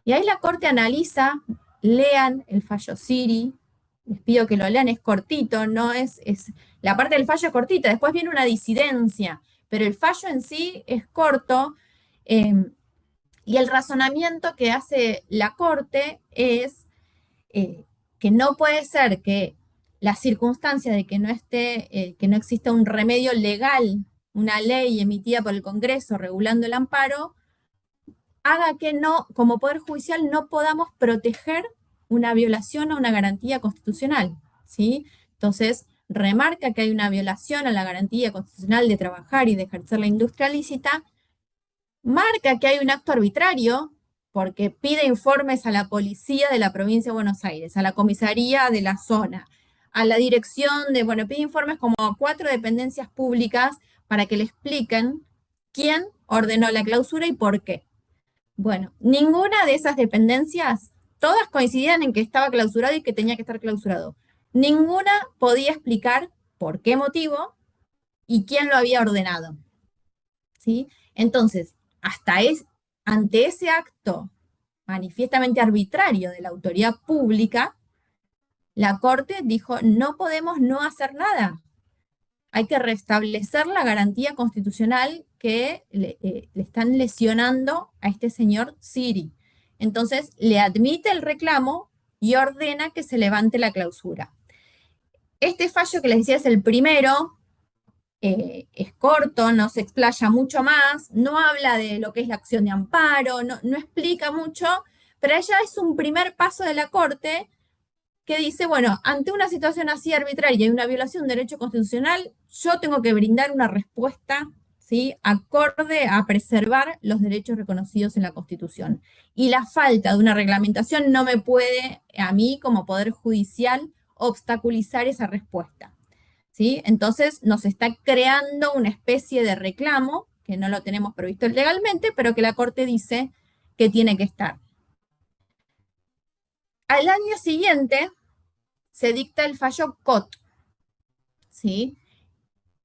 Y ahí la Corte analiza, lean el fallo Siri, les pido que lo lean, es cortito, no es la parte del fallo es cortita, después viene una disidencia, pero el fallo en sí es corto, y el razonamiento que hace la Corte es que no puede ser que la circunstancia de que que no exista un remedio legal, una ley emitida por el Congreso regulando el amparo, haga que como Poder Judicial no podamos proteger una violación a una garantía constitucional, ¿sí? Entonces, remarca que hay una violación a la garantía constitucional de trabajar y de ejercer la industria lícita, marca que hay un acto arbitrario, porque pide informes a la policía de la provincia de Buenos Aires, a la comisaría de la zona, a la dirección pide informes como a 4 dependencias públicas para que le expliquen quién ordenó la clausura y por qué. Bueno, ninguna de esas dependencias, todas coincidían en que estaba clausurado y que tenía que estar clausurado. Ninguna podía explicar por qué motivo y quién lo había ordenado, ¿sí? Entonces, ante ese acto manifiestamente arbitrario de la autoridad pública, la Corte dijo, no podemos no hacer nada. Hay que restablecer la garantía constitucional que le están lesionando a este señor Siri. Entonces, le admite el reclamo y ordena que se levante la clausura. Este fallo que les decía es el primero, es corto, no se explaya mucho más, no habla de lo que es la acción de amparo, no explica mucho, pero ya es un primer paso de la Corte que dice, bueno, ante una situación así arbitraria y una violación de un derecho constitucional, yo tengo que brindar una respuesta, ¿sí?, acorde a preservar los derechos reconocidos en la Constitución. Y la falta de una reglamentación no me puede, a mí como Poder Judicial, obstaculizar esa respuesta, ¿sí? Entonces nos está creando una especie de reclamo, que no lo tenemos previsto legalmente, pero que la Corte dice que tiene que estar. Al año siguiente se dicta el fallo Cot, ¿sí?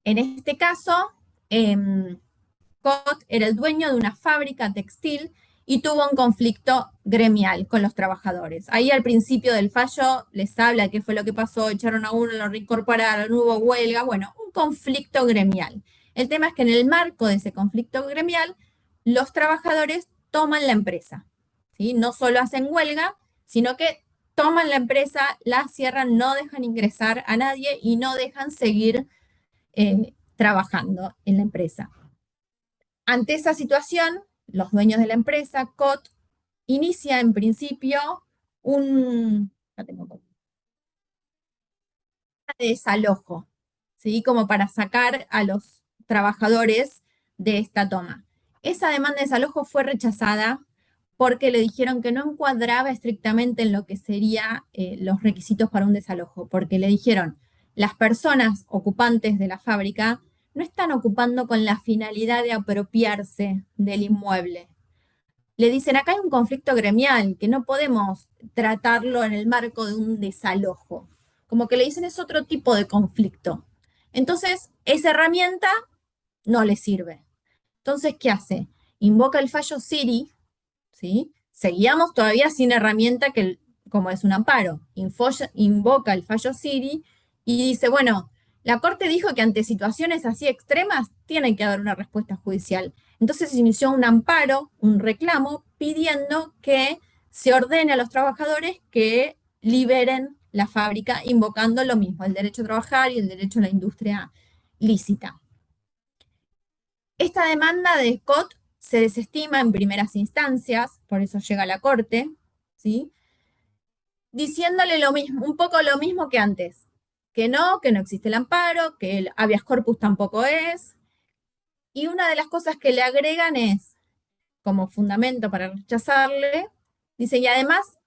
En este caso, Cot era el dueño de una fábrica textil y tuvo un conflicto gremial con los trabajadores. Ahí al principio del fallo les habla de qué fue lo que pasó, echaron a uno, lo reincorporaron, hubo huelga, bueno, un conflicto gremial. El tema es que en el marco de ese conflicto gremial, los trabajadores toman la empresa, ¿sí? No solo hacen huelga, sino que toman la empresa, la cierran, no dejan ingresar a nadie y no dejan seguir trabajando en la empresa. Ante esa situación, los dueños de la empresa, COT, inicia en principio un desalojo, ¿sí? Como para sacar a los trabajadores de esta toma. Esa demanda de desalojo fue rechazada porque le dijeron que no encuadraba estrictamente en lo que serían los requisitos para un desalojo, porque le dijeron, las personas ocupantes de la fábrica no están ocupando con la finalidad de apropiarse del inmueble. Le dicen, acá hay un conflicto gremial, que no podemos tratarlo en el marco de un desalojo. Como que le dicen, es otro tipo de conflicto. Entonces, esa herramienta no le sirve. Entonces, ¿qué hace? Invoca el fallo Siri, ¿sí? Seguíamos todavía sin herramienta como es un amparo. Invoca el fallo Siri y dice, bueno, la Corte dijo que ante situaciones así extremas tiene que haber una respuesta judicial. Entonces se inició un amparo, un reclamo, pidiendo que se ordene a los trabajadores que liberen la fábrica, invocando lo mismo, el derecho a trabajar y el derecho a la industria lícita. Esta demanda de Scott se desestima en primeras instancias, por eso llega a la Corte, ¿sí? Diciéndole lo mismo, un poco lo mismo que antes, que no existe el amparo, que el habeas corpus tampoco es, y una de las cosas que le agregan es, como fundamento para rechazarle, dice, y además,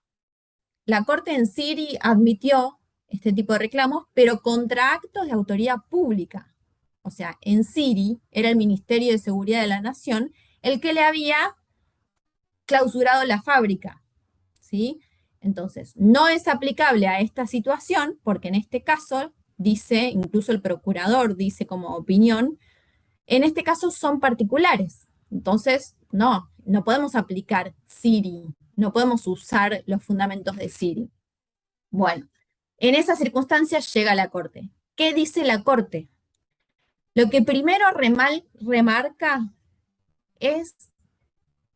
la Corte en Siri admitió este tipo de reclamos, pero contra actos de autoridad pública. O sea, en Siri era el Ministerio de Seguridad de la Nación el que le había clausurado la fábrica, ¿sí? Entonces, no es aplicable a esta situación, porque en este caso, dice, incluso el procurador dice como opinión, en este caso son particulares. Entonces, no podemos aplicar Siri, no podemos usar los fundamentos de Siri. Bueno, en esas circunstancias llega la Corte. ¿Qué dice la Corte? Lo que primero remarca es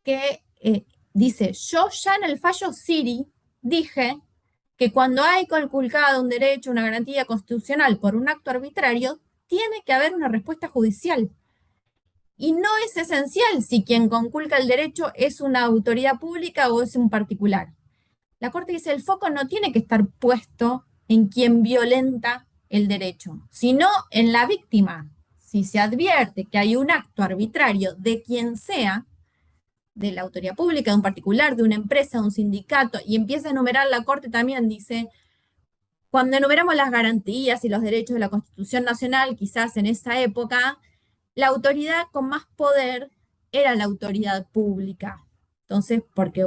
que dice, yo ya en el fallo Siri dije que cuando hay conculcado un derecho, una garantía constitucional por un acto arbitrario, tiene que haber una respuesta judicial. Y no es esencial si quien conculca el derecho es una autoridad pública o es un particular. La Corte dice, el foco no tiene que estar puesto en quien violenta el derecho, sino en la víctima. Si se advierte que hay un acto arbitrario de quien sea, de la autoridad pública, de un particular, de una empresa, de un sindicato, y empieza a enumerar la Corte también, dice, cuando enumeramos las garantías y los derechos de la Constitución Nacional, quizás en esa época, la autoridad con más poder era la autoridad pública. Entonces, ¿por qué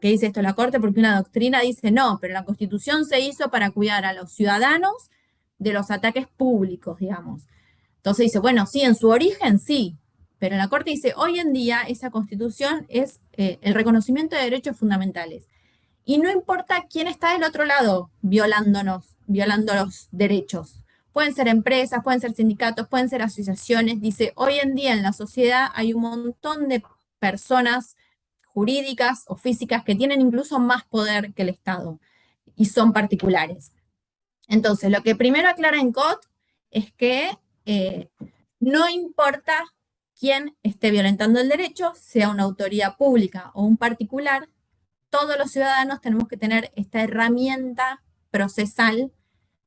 dice esto la Corte? Porque una doctrina dice, no, pero la Constitución se hizo para cuidar a los ciudadanos de los ataques públicos, digamos. Entonces dice, bueno, sí, en su origen sí, pero la Corte dice, hoy en día esa Constitución es el reconocimiento de derechos fundamentales. Y no importa quién está del otro lado violando los derechos. Pueden ser empresas, pueden ser sindicatos, pueden ser asociaciones. Dice, hoy en día en la sociedad hay un montón de personas jurídicas o físicas que tienen incluso más poder que el Estado y son particulares. Entonces, lo que primero aclara en COT es que no importa quién esté violentando el derecho, sea una autoridad pública o un particular, todos los ciudadanos tenemos que tener esta herramienta procesal,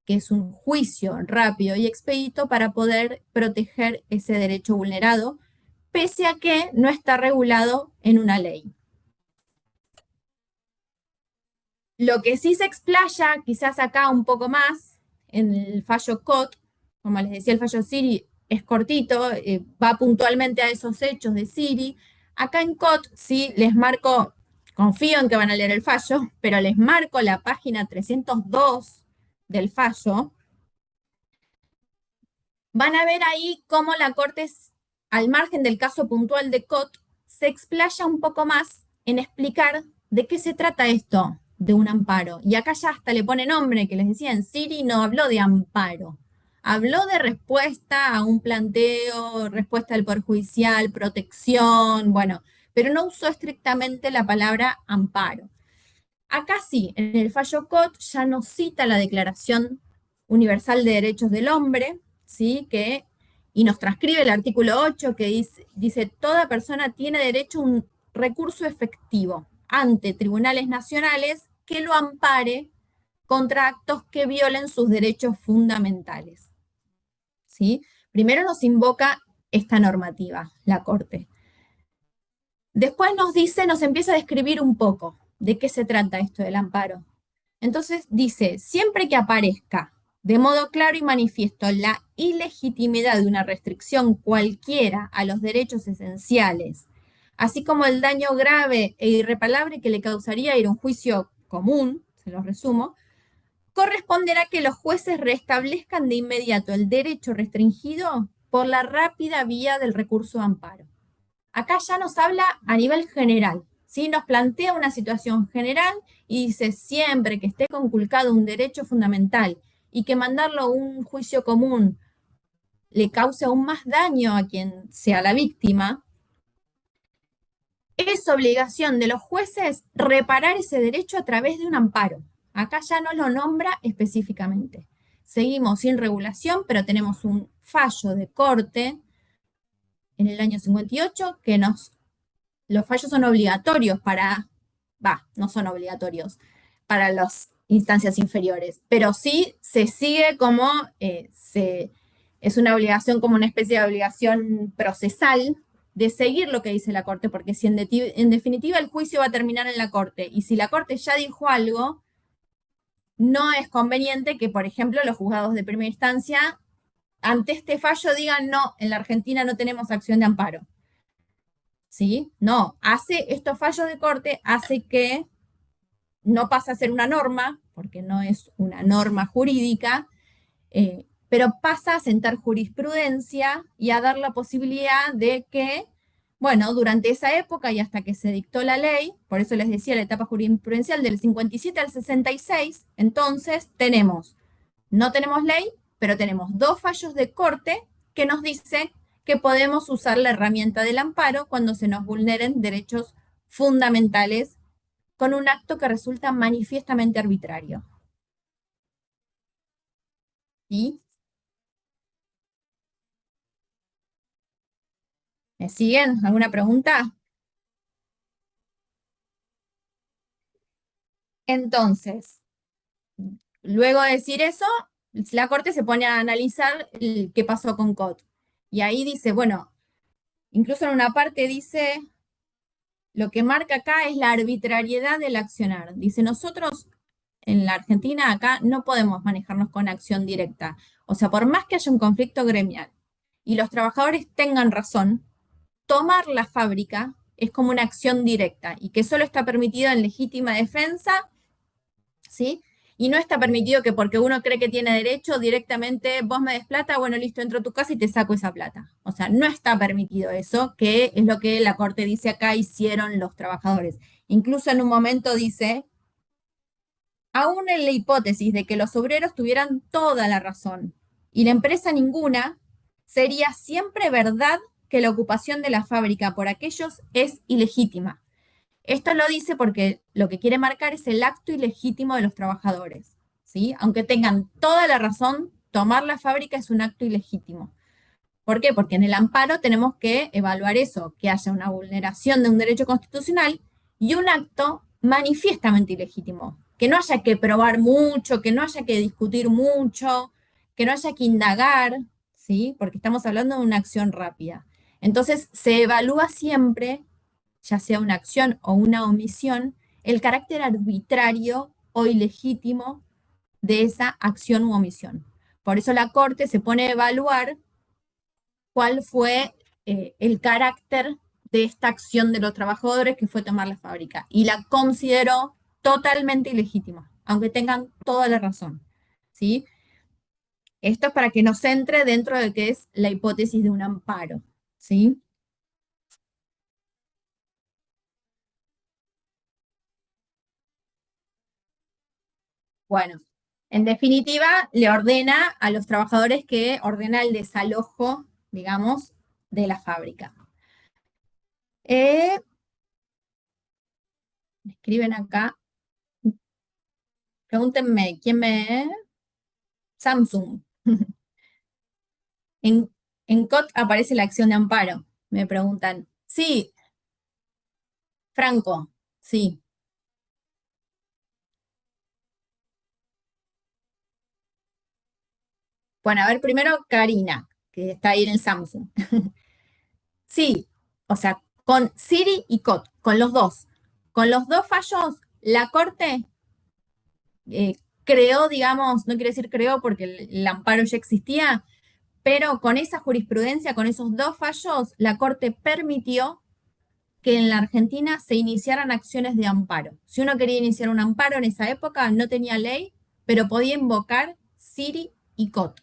que es un juicio rápido y expedito para poder proteger ese derecho vulnerado, pese a que no está regulado en una ley. Lo que sí se explaya, quizás acá un poco más, en el fallo COT, como les decía, el fallo Siri es cortito, va puntualmente a esos hechos de Siri. Acá en COT sí les marco, confío en que van a leer el fallo, pero les marco la página 302 del fallo. Van a ver ahí cómo la Corte, al margen del caso puntual de COT, se explaya un poco más en explicar de qué se trata esto de un amparo. Y acá ya hasta le pone nombre, que les decía, en Siri no habló de amparo. Habló de respuesta a un planteo, respuesta al Poder Judicial, protección, bueno, pero no usó estrictamente la palabra amparo. Acá sí, en el fallo COT ya nos cita la Declaración Universal de Derechos del Hombre, ¿sí? Y nos transcribe el artículo 8 que dice, toda persona tiene derecho a un recurso efectivo ante tribunales nacionales que lo ampare contra actos que violen sus derechos fundamentales. ¿Sí? Primero nos invoca esta normativa, la Corte. Después nos empieza a describir un poco de qué se trata esto del amparo. Entonces dice, siempre que aparezca de modo claro y manifiesto la ilegitimidad de una restricción cualquiera a los derechos esenciales, así como el daño grave e irreparable que le causaría ir a un juicio común, se los resumo, corresponderá que los jueces restablezcan de inmediato el derecho restringido por la rápida vía del recurso de amparo. Acá ya nos habla a nivel general, ¿sí? Nos plantea una situación general y dice siempre que esté conculcado un derecho fundamental y que mandarlo a un juicio común le cause aún más daño a quien sea la víctima, es obligación de los jueces reparar ese derecho a través de un amparo. Acá ya no lo nombra específicamente. Seguimos sin regulación, pero tenemos un fallo de corte en el año 58 que los fallos son obligatorios no son obligatorios para las instancias inferiores, pero sí se sigue como, es una obligación como una especie de obligación procesal de seguir lo que dice la Corte, porque si en definitiva el juicio va a terminar en la Corte, y si la Corte ya dijo algo, no es conveniente que, por ejemplo, los juzgados de primera instancia, ante este fallo digan, no, en la Argentina no tenemos acción de amparo. ¿Sí? No, estos fallos de corte hace que no pasa a ser una norma, porque no es una norma jurídica, pero pasa a sentar jurisprudencia y a dar la posibilidad de que, bueno, durante esa época y hasta que se dictó la ley, por eso les decía la etapa jurisprudencial del 57 al 66, entonces no tenemos ley, pero tenemos dos fallos de corte que nos dicen que podemos usar la herramienta del amparo cuando se nos vulneren derechos fundamentales con un acto que resulta manifiestamente arbitrario. ¿Sí? ¿Me siguen? ¿Alguna pregunta? Entonces, luego de decir eso, la Corte se pone a analizar qué pasó con Cot. Y ahí dice, bueno, incluso en una parte dice, lo que marca acá es la arbitrariedad del accionar. Dice, nosotros en la Argentina acá no podemos manejarnos con acción directa. O sea, por más que haya un conflicto gremial y los trabajadores tengan razón, tomar la fábrica es como una acción directa y que solo está permitido en legítima defensa, ¿sí? Y no está permitido que porque uno cree que tiene derecho, directamente vos me des plata, bueno, listo, entro a tu casa y te saco esa plata. O sea, no está permitido eso, que es lo que la Corte dice acá hicieron los trabajadores. Incluso en un momento dice, aún en la hipótesis de que los obreros tuvieran toda la razón y la empresa ninguna, sería siempre verdad que la ocupación de la fábrica por aquellos es ilegítima. Esto lo dice porque lo que quiere marcar es el acto ilegítimo de los trabajadores, ¿sí? Aunque tengan toda la razón, tomar la fábrica es un acto ilegítimo. ¿Por qué? Porque en el amparo tenemos que evaluar eso, que haya una vulneración de un derecho constitucional y un acto manifiestamente ilegítimo, que no haya que probar mucho, que no haya que discutir mucho, que no haya que indagar, ¿sí? Porque estamos hablando de una acción rápida. Entonces se evalúa siempre, ya sea una acción o una omisión, el carácter arbitrario o ilegítimo de esa acción u omisión. Por eso la Corte se pone a evaluar cuál fue el carácter de esta acción de los trabajadores que fue tomar la fábrica. Y la consideró totalmente ilegítima, aunque tengan toda la razón. ¿Sí? Esto es para que nos entre dentro de lo que es la hipótesis de un amparo. ¿Sí? Bueno, en definitiva, le ordena a los trabajadores que ordena el desalojo, digamos, de la fábrica. Me escriben acá. Pregúntenme, ¿quién me...? Samsung. En COT aparece la acción de amparo. Me preguntan. Sí, Franco, sí. Bueno, a ver, primero Karina, que está ahí en el Samsung. Sí, o sea, con Siri y COT, con los dos. Con los dos fallos, la Corte creó, digamos, no quiere decir creó porque el amparo ya existía, pero con esa jurisprudencia, con esos dos fallos, la Corte permitió que en la Argentina se iniciaran acciones de amparo. Si uno quería iniciar un amparo en esa época, no tenía ley, pero podía invocar Siri y COT.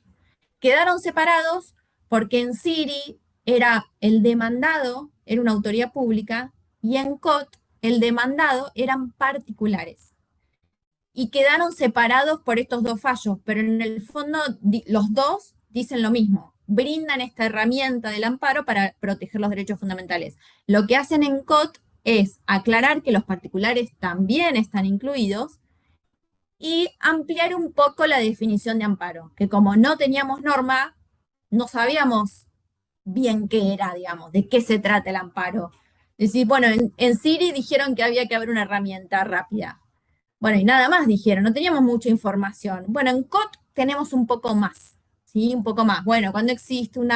Quedaron separados porque en Siri era el demandado, era una autoridad pública, y en COT el demandado eran particulares. Y quedaron separados por estos dos fallos, pero en el fondo los dos dicen lo mismo, brindan esta herramienta del amparo para proteger los derechos fundamentales. Lo que hacen en COT es aclarar que los particulares también están incluidos y ampliar un poco la definición de amparo, que como no teníamos norma, no sabíamos bien qué era, digamos, de qué se trata el amparo. Es decir, bueno, en Siri dijeron que había que haber una herramienta rápida. Bueno, y nada más dijeron, no teníamos mucha información. Bueno, en COT tenemos un poco más, ¿sí? Un poco más. Bueno, cuando existe un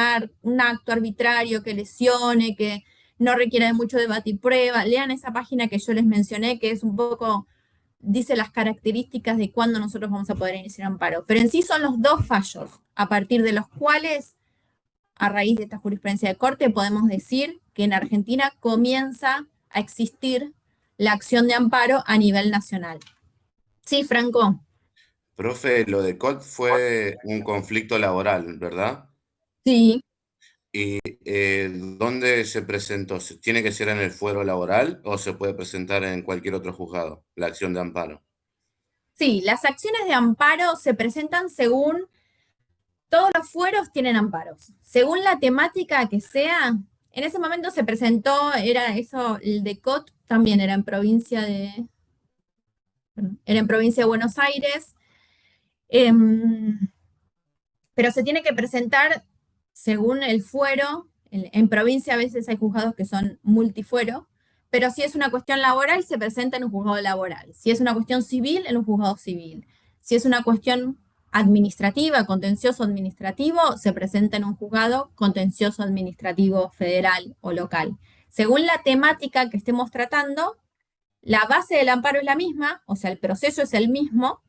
acto arbitrario que lesione, que no requiere de mucho debate y prueba, lean esa página que yo les mencioné, que es un poco, dice las características de cuándo nosotros vamos a poder iniciar amparo. Pero en sí son los dos fallos, a partir de los cuales, a raíz de esta jurisprudencia de corte, podemos decir que en Argentina comienza a existir la acción de amparo a nivel nacional. Sí, Franco. Profe, lo de COT fue un conflicto laboral, ¿verdad? Sí. ¿Y dónde se presentó? ¿Tiene que ser en el fuero laboral o se puede presentar en cualquier otro juzgado, la acción de amparo? Sí, las acciones de amparo se presentan según, todos los fueros tienen amparos. Según la temática que sea, en ese momento se presentó, era eso, el de COT también era en provincia de, era en provincia de Buenos Aires, pero se tiene que presentar según el fuero. En provincia a veces hay juzgados que son multifuero, pero si es una cuestión laboral se presenta en un juzgado laboral. Si es una cuestión civil, en un juzgado civil. Si es una cuestión administrativa, contencioso administrativo, se presenta en un juzgado contencioso administrativo federal o local. Según la temática que estemos tratando, la base del amparo es la misma, o sea, el proceso es el mismo,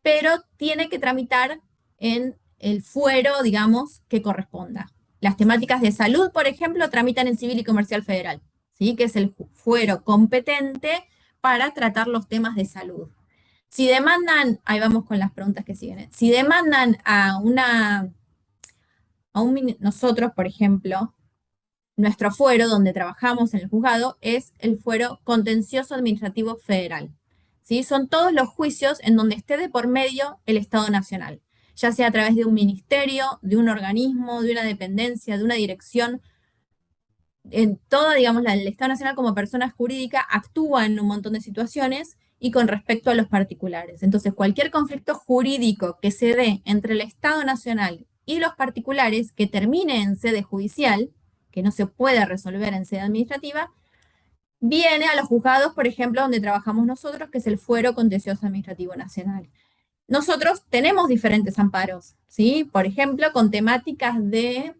pero tiene que tramitar en el fuero, digamos, que corresponda. Las temáticas de salud, por ejemplo, tramitan en Civil y Comercial Federal, ¿sí? Que es el fuero competente para tratar los temas de salud. Si demandan, ahí vamos con las preguntas que siguen, si demandan nosotros, por ejemplo, nuestro fuero donde trabajamos en el juzgado es el fuero contencioso administrativo federal. ¿Sí? Son todos los juicios en donde esté de por medio el Estado Nacional, ya sea a través de un ministerio, de un organismo, de una dependencia, de una dirección. En toda, digamos, el Estado Nacional como persona jurídica actúa en un montón de situaciones y con respecto a los particulares. Entonces, cualquier conflicto jurídico que se dé entre el Estado Nacional y los particulares que termine en sede judicial, que no se puede resolver en sede administrativa, viene a los juzgados, por ejemplo, donde trabajamos nosotros, que es el Fuero Contencioso Administrativo Nacional. Nosotros tenemos diferentes amparos, ¿sí? Por ejemplo, con temáticas de,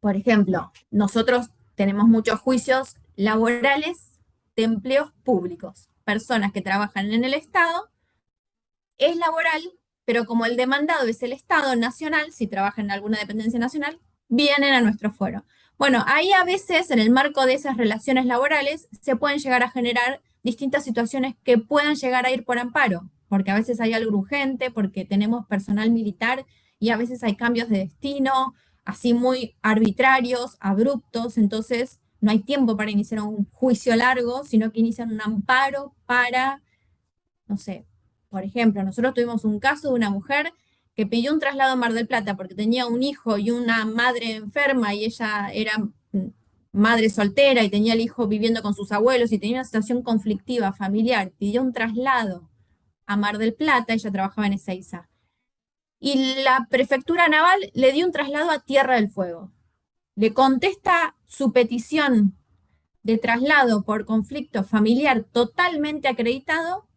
por ejemplo, nosotros tenemos muchos juicios laborales de empleos públicos, personas que trabajan en el Estado, es laboral, pero como el demandado es el Estado nacional, si trabaja en alguna dependencia nacional, vienen a nuestro fuero. Bueno, ahí a veces, en el marco de esas relaciones laborales, se pueden llegar a generar distintas situaciones que puedan llegar a ir por amparo, porque a veces hay algo urgente, porque tenemos personal militar y a veces hay cambios de destino, así muy arbitrarios, abruptos, entonces no hay tiempo para iniciar un juicio largo, sino que inician un amparo para no sé, por ejemplo, nosotros tuvimos un caso de una mujer que pidió un traslado a Mar del Plata porque tenía un hijo y una madre enferma y ella era madre soltera y tenía el hijo viviendo con sus abuelos y tenía una situación conflictiva familiar, pidió un traslado a Mar del Plata, ella trabajaba en Ezeiza, y la prefectura naval le dio un traslado a Tierra del Fuego. Le contesta su petición de traslado por conflicto familiar totalmente acreditado,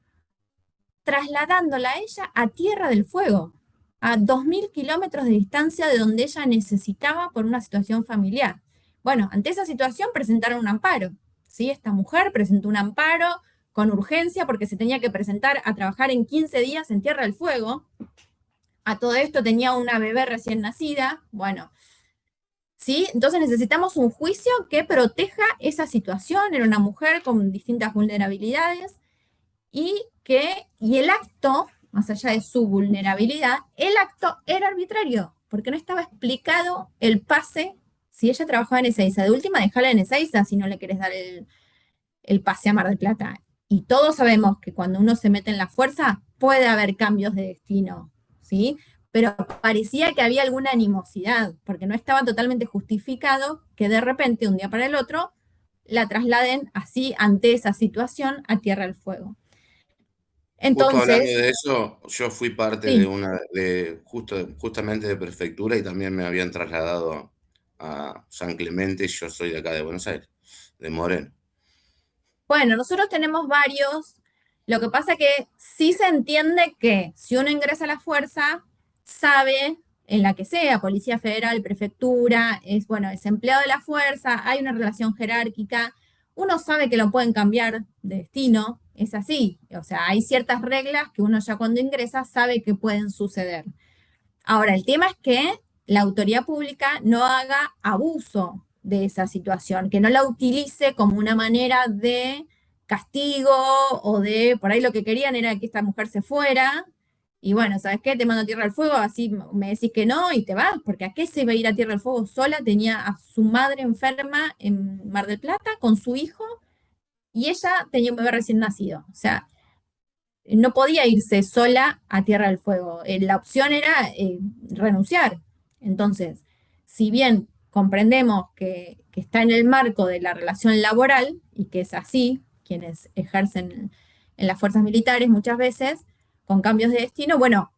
trasladándola a ella a Tierra del Fuego, a 2.000 kilómetros de distancia de donde ella necesitaba por una situación familiar. Bueno, ante esa situación presentaron un amparo, ¿sí? Esta mujer presentó un amparo con urgencia porque se tenía que presentar a trabajar en 15 días en Tierra del Fuego. A todo esto tenía una bebé recién nacida, bueno, ¿sí? Entonces necesitamos un juicio que proteja esa situación, era una mujer con distintas vulnerabilidades y el acto, más allá de su vulnerabilidad, el acto era arbitrario, porque no estaba explicado el pase si ella trabajaba en Ezeiza. De última, dejarla en Ezeiza si no le querés dar el pase a Mar del Plata. Y todos sabemos que cuando uno se mete en la fuerza puede haber cambios de destino, ¿sí? Pero parecía que había alguna animosidad, porque no estaba totalmente justificado que de repente, un día para el otro, la trasladen así ante esa situación a Tierra del Fuego. Justo hablando Entonces, de eso, yo fui parte sí, de justamente de prefectura y también me habían trasladado a San Clemente. Yo soy de acá de Buenos Aires, de Moreno. bueno, nosotros tenemos varios. Lo que pasa que sí se entiende que si uno ingresa a la fuerza, sabe en la que sea, Policía Federal, Prefectura, bueno, es empleado de la fuerza, hay una relación jerárquica, uno sabe que lo pueden cambiar de destino, es así. O sea, hay ciertas reglas que uno ya cuando ingresa sabe que pueden suceder. Ahora, el tema es que la autoridad pública no haga abuso de esa situación, que no la utilice como una manera de castigo o de, por ahí lo que querían era que esta mujer se fuera, y bueno, ¿sabes qué? Te mando a Tierra del Fuego, así me decís que no y te vas, porque ¿a qué se iba a ir a Tierra del Fuego sola? Tenía a su madre enferma en Mar del Plata con su hijo y ella tenía un bebé recién nacido. O sea, no podía irse sola a Tierra del Fuego. La opción era renunciar. Entonces, si bien comprendemos que está en el marco de la relación laboral, y que es así, quienes ejercen en las fuerzas militares muchas veces, con cambios de destino, bueno,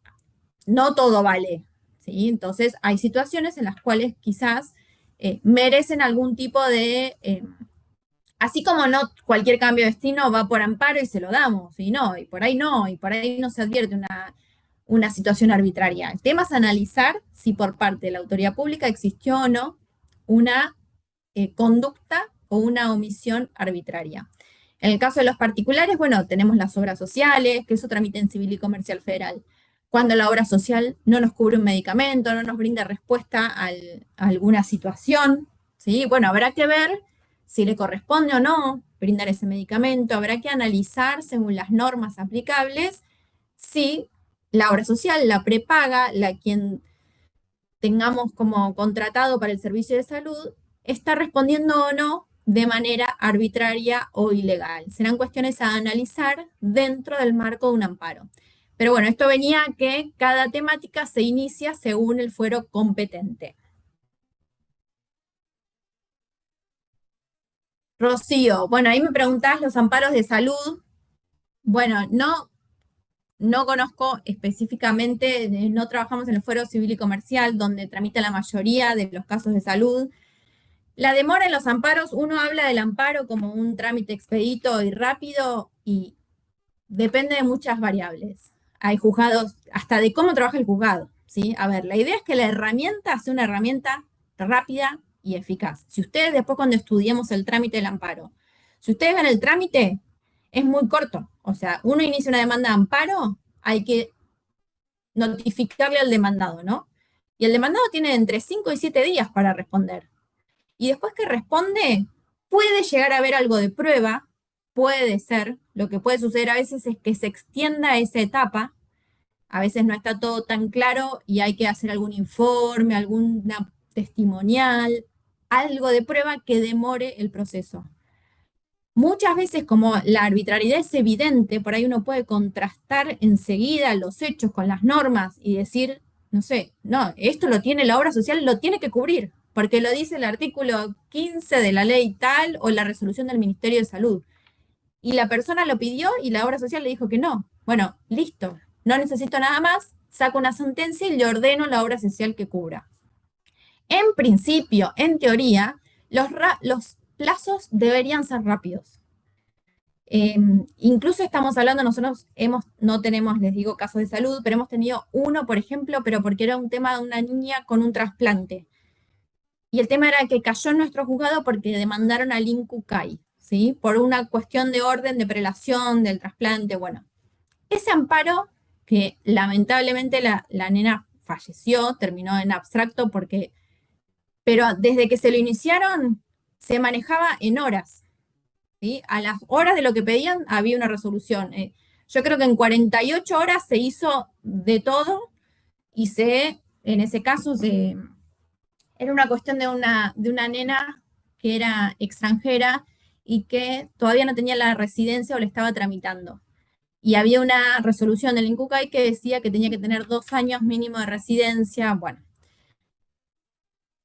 no todo vale, ¿sí? Entonces, hay situaciones en las cuales quizás merecen algún tipo de así como no cualquier cambio de destino va por amparo y se lo damos, y no, y por ahí no se advierte una situación arbitraria. El tema es analizar si por parte de la autoridad pública existió o no una conducta o una omisión arbitraria. En el caso de los particulares, bueno, tenemos las obras sociales, que eso tramita en Civil y Comercial Federal. Cuando la obra social no nos cubre un medicamento, no nos brinda respuesta a alguna situación, ¿sí? Bueno, habrá que ver si le corresponde o no brindar ese medicamento, habrá que analizar según las normas aplicables si la obra social, la prepaga, la quien tengamos como contratado para el servicio de salud, está respondiendo o no de manera arbitraria o ilegal. Serán cuestiones a analizar dentro del marco de un amparo. Pero bueno, esto venía a que cada temática se inicia según el fuero competente. Rocío, bueno, ahí me preguntás los amparos de salud. Bueno, no conozco específicamente, no trabajamos en el fuero civil y comercial, donde tramita la mayoría de los casos de salud. La demora en los amparos, uno habla del amparo como un trámite expedito y rápido y depende de muchas variables. Hay juzgados, hasta de cómo trabaja el juzgado, ¿sí? A ver, la idea es que la herramienta sea una herramienta rápida y eficaz. Si ustedes después cuando estudiemos el trámite del amparo, si ustedes ven el trámite, es muy corto. O sea, uno inicia una demanda de amparo, hay que notificarle al demandado, ¿no? Y el demandado tiene entre 5 y 7 días para responder. Y después que responde, puede llegar a haber algo de prueba, puede ser, lo que puede suceder a veces es que se extienda esa etapa, a veces no está todo tan claro y hay que hacer algún informe, alguna testimonial, algo de prueba que demore el proceso. muchas veces como la arbitrariedad es evidente, por ahí uno puede contrastar enseguida los hechos con las normas y decir, no sé, no, esto lo tiene la obra social, lo tiene que cubrir, porque lo dice el artículo 15 de la ley tal o la resolución del Ministerio de Salud. Y la persona lo pidió y la obra social le dijo que no. Bueno, listo, no necesito nada más, saco una sentencia y le ordeno la obra social que cubra. En principio, en teoría, los plazos deberían ser rápidos. Incluso estamos hablando, nosotros no tenemos, les digo, casos de salud, pero hemos tenido uno, por ejemplo, pero porque era un tema de una niña con un trasplante. Y el tema era que cayó en nuestro juzgado porque demandaron al INCUCAI, ¿sí? Por una cuestión de orden de prelación del trasplante, bueno. Ese amparo, que lamentablemente la nena falleció, terminó en abstracto pero desde que se lo iniciaron, se manejaba en horas, ¿sí? A las horas de lo que pedían había una resolución. Yo creo que en 48 horas se hizo de todo y en ese caso, era una cuestión de una nena que era extranjera y que todavía no tenía la residencia o la estaba tramitando. Y había una resolución del INCUCAI que decía que tenía que tener 2 años mínimo de residencia, bueno.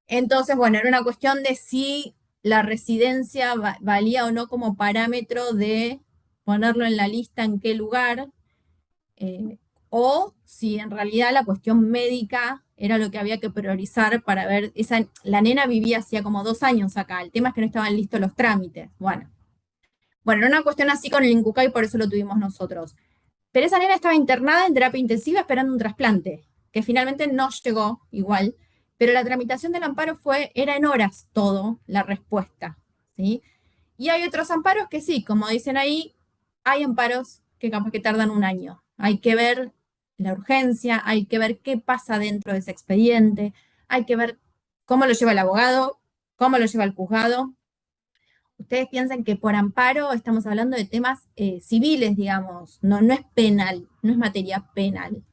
Entonces, bueno, era una cuestión de si la residencia valía o no como parámetro de ponerlo en la lista en qué lugar, o si en realidad la cuestión médica era lo que había que priorizar para ver, la nena vivía hacía como 2 años acá, el tema es que no estaban listos los trámites, bueno, era una cuestión así con el INCUCAI, por eso lo tuvimos nosotros. Pero esa nena estaba internada en terapia intensiva esperando un trasplante, que finalmente no llegó igual, pero la tramitación del amparo era en horas todo, la respuesta, ¿sí? Y hay otros amparos que sí, como dicen ahí, hay amparos que capaz que tardan 1 año. Hay que ver la urgencia, hay que ver qué pasa dentro de ese expediente, hay que ver cómo lo lleva el abogado, cómo lo lleva el juzgado. Ustedes piensan que por amparo estamos hablando de temas civiles, digamos, no es penal, no es materia penal.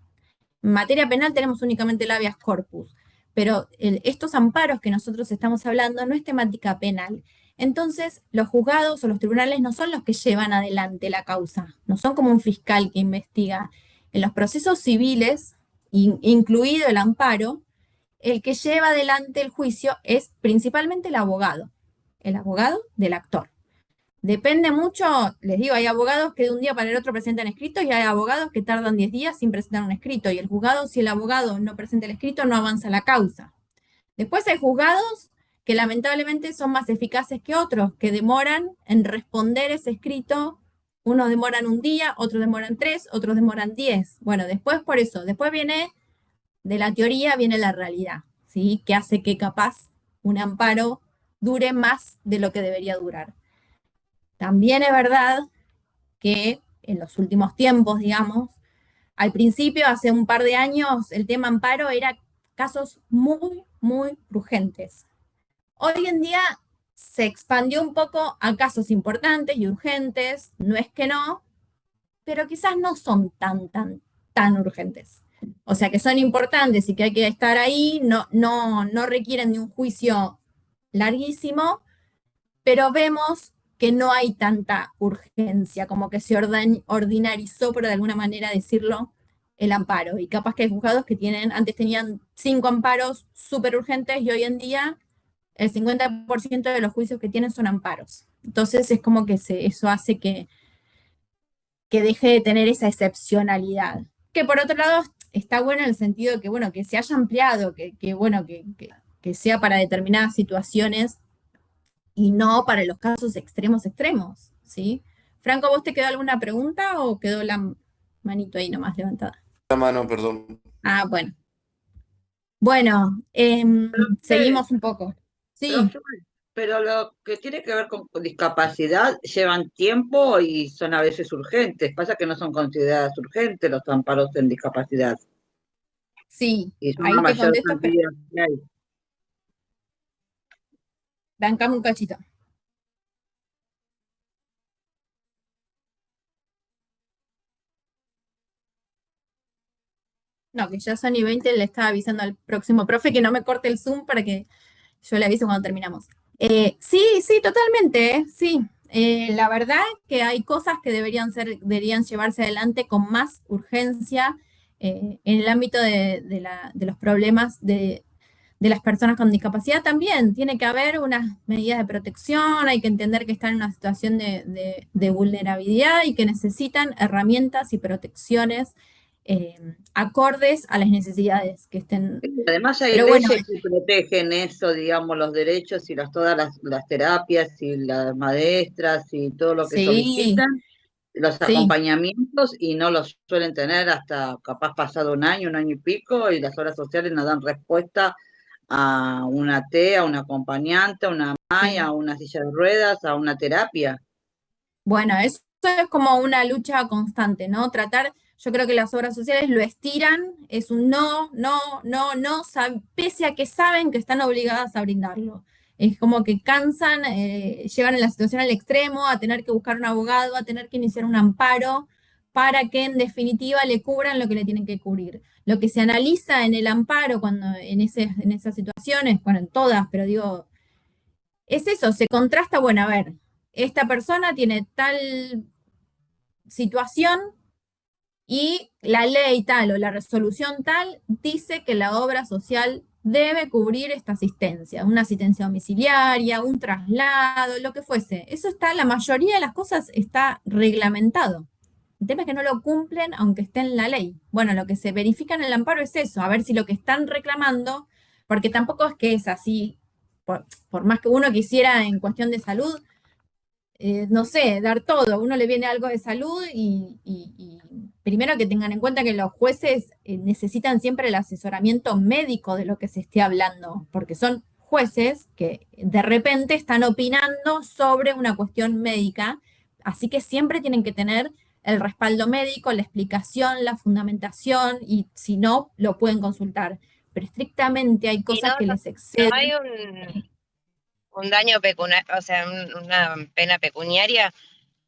En materia penal tenemos únicamente el habeas corpus, pero estos amparos que nosotros estamos hablando no es temática penal. Entonces, los juzgados o los tribunales no son los que llevan adelante la causa, no son como un fiscal que investiga. En los procesos civiles, incluido el amparo, el que lleva adelante el juicio es principalmente el abogado del actor. Depende mucho, les digo, hay abogados que de un día para el otro presentan escritos y hay abogados que tardan 10 días sin presentar un escrito. Y el juzgado, si el abogado no presenta el escrito, no avanza la causa. Después hay juzgados que lamentablemente son más eficaces que otros, que demoran en responder ese escrito. Unos demoran 1 día, otros demoran 3, otros demoran 10. Bueno, después por eso, después viene de la teoría, viene la realidad, ¿sí? Que hace que capaz un amparo dure más de lo que debería durar. También es verdad que en los últimos tiempos, digamos, al principio, hace un par de años, el tema amparo era casos muy, muy urgentes. Hoy en día se expandió un poco a casos importantes y urgentes, no es que no, pero quizás no son tan urgentes. O sea, que son importantes y que hay que estar ahí, no requieren de un juicio larguísimo, pero vemos que no hay tanta urgencia, como que se ordinarizó, por de alguna manera decirlo, el amparo. Y capaz que hay juzgados que antes tenían 5 amparos súper urgentes y hoy en día el 50% de los juicios que tienen son amparos. Entonces es como que eso hace que deje de tener esa excepcionalidad. Que por otro lado está bueno en el sentido de que, bueno, que se haya ampliado, que sea para determinadas situaciones y no para los casos extremos, ¿sí? Franco, ¿vos te quedó alguna pregunta o quedó la manito ahí nomás levantada? La mano, perdón. Ah, bueno. Bueno, seguimos un poco. Sí, Profe, pero lo que tiene que ver con discapacidad llevan tiempo y son a veces urgentes. Pasa que no son consideradas urgentes los amparos en discapacidad. sí, Y son ahí la te mayor contesto, pero cantidad que hay. bancame un cachito. No, que ya son y 20, le estaba avisando al próximo profe que no me corte el Zoom para que yo le avise cuando terminamos. Sí, totalmente, sí. La verdad que hay cosas que deberían llevarse adelante con más urgencia en el ámbito de los problemas de las personas con discapacidad también. Tiene que haber unas medidas de protección, hay que entender que están en una situación de vulnerabilidad y que necesitan herramientas y protecciones acordes a las necesidades que estén. Además hay Pero bueno, leyes que protegen eso, digamos, los derechos y todas las terapias y las maestras y todo lo que sí, solicitan, los sí. acompañamientos, y no los suelen tener hasta capaz pasado un año y pico, y las obras sociales no dan respuesta a una T, a un acompañante, a una MAI, Sí. a una silla de ruedas, a una terapia. Bueno, eso es como una lucha constante, ¿no? Yo creo que las obras sociales lo estiran, es un no, no, no, no, pese a que saben que están obligadas a brindarlo. Es como que cansan, llevan en la situación al extremo, a tener que buscar un abogado, a tener que iniciar un amparo para que en definitiva le cubran lo que le tienen que cubrir. Lo que se analiza en el amparo, cuando en esas situaciones, bueno, en todas, pero digo, es eso, se contrasta, bueno, a ver, esta persona tiene tal situación y la ley tal o la resolución tal dice que la obra social debe cubrir esta asistencia, una asistencia domiciliaria, un traslado, lo que fuese. Eso está, la mayoría de las cosas está reglamentado. El tema es que no lo cumplen aunque esté en la ley. Bueno, lo que se verifica en el amparo es eso, a ver si lo que están reclamando, porque tampoco es que es así, por más que uno quisiera en cuestión de salud, no sé, dar todo. A uno le viene algo de salud y primero que tengan en cuenta que los jueces necesitan siempre el asesoramiento médico de lo que se esté hablando, porque son jueces que de repente están opinando sobre una cuestión médica, así que siempre tienen que tener el respaldo médico, la explicación, la fundamentación, y si no, lo pueden consultar. Pero estrictamente hay Y cosas que les no exceden. hay un daño pecuniario, o sea, una pena pecuniaria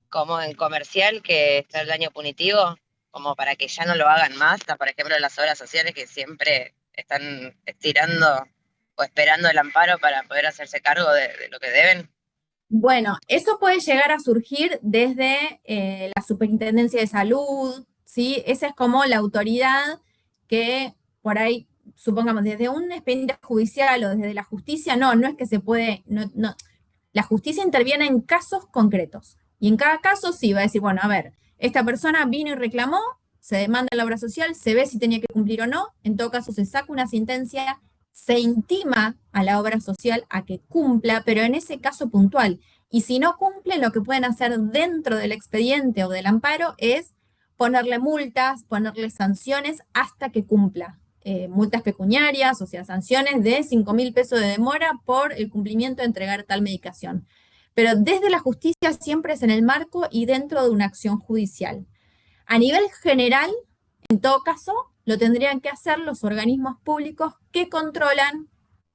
como en comercial, que está el daño punitivo, como para que ya no lo hagan más. Está, por ejemplo, las obras sociales que siempre están estirando o esperando el amparo para poder hacerse cargo de lo que deben. Bueno, eso puede llegar a surgir desde la Superintendencia de Salud, ¿sí? Esa es como la autoridad que por ahí, supongamos, desde un expediente judicial o desde la justicia, no es que se puede, no. La justicia interviene en casos concretos. Y en cada caso sí va a decir, bueno, a ver, esta persona vino y reclamó, se demanda la obra social, se ve si tenía que cumplir o no, en todo caso se saca una sentencia, se intima a la obra social a que cumpla, pero en ese caso puntual. Y si no cumple, lo que pueden hacer dentro del expediente o del amparo es ponerle multas, ponerle sanciones hasta que cumpla. Multas pecuniarias, o sea, sanciones de 5.000 pesos de demora por el cumplimiento de entregar tal medicación. Pero desde la justicia siempre es en el marco y dentro de una acción judicial. A nivel general, en todo caso, lo tendrían que hacer los organismos públicos que controlan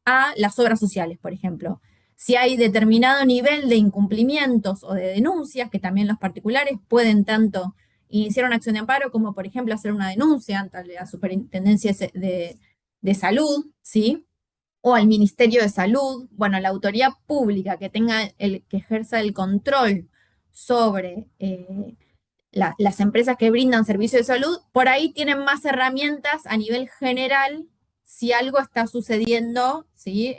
a las obras sociales, por ejemplo. Si hay determinado nivel de incumplimientos o de denuncias, que también los particulares pueden tanto iniciar una acción de amparo como, por ejemplo, hacer una denuncia ante la Superintendencia de Salud, ¿sí? O al Ministerio de Salud, bueno, la autoridad pública que que ejerza el control sobre las empresas que brindan servicios de salud, por ahí tienen más herramientas a nivel general si algo está sucediendo, ¿sí?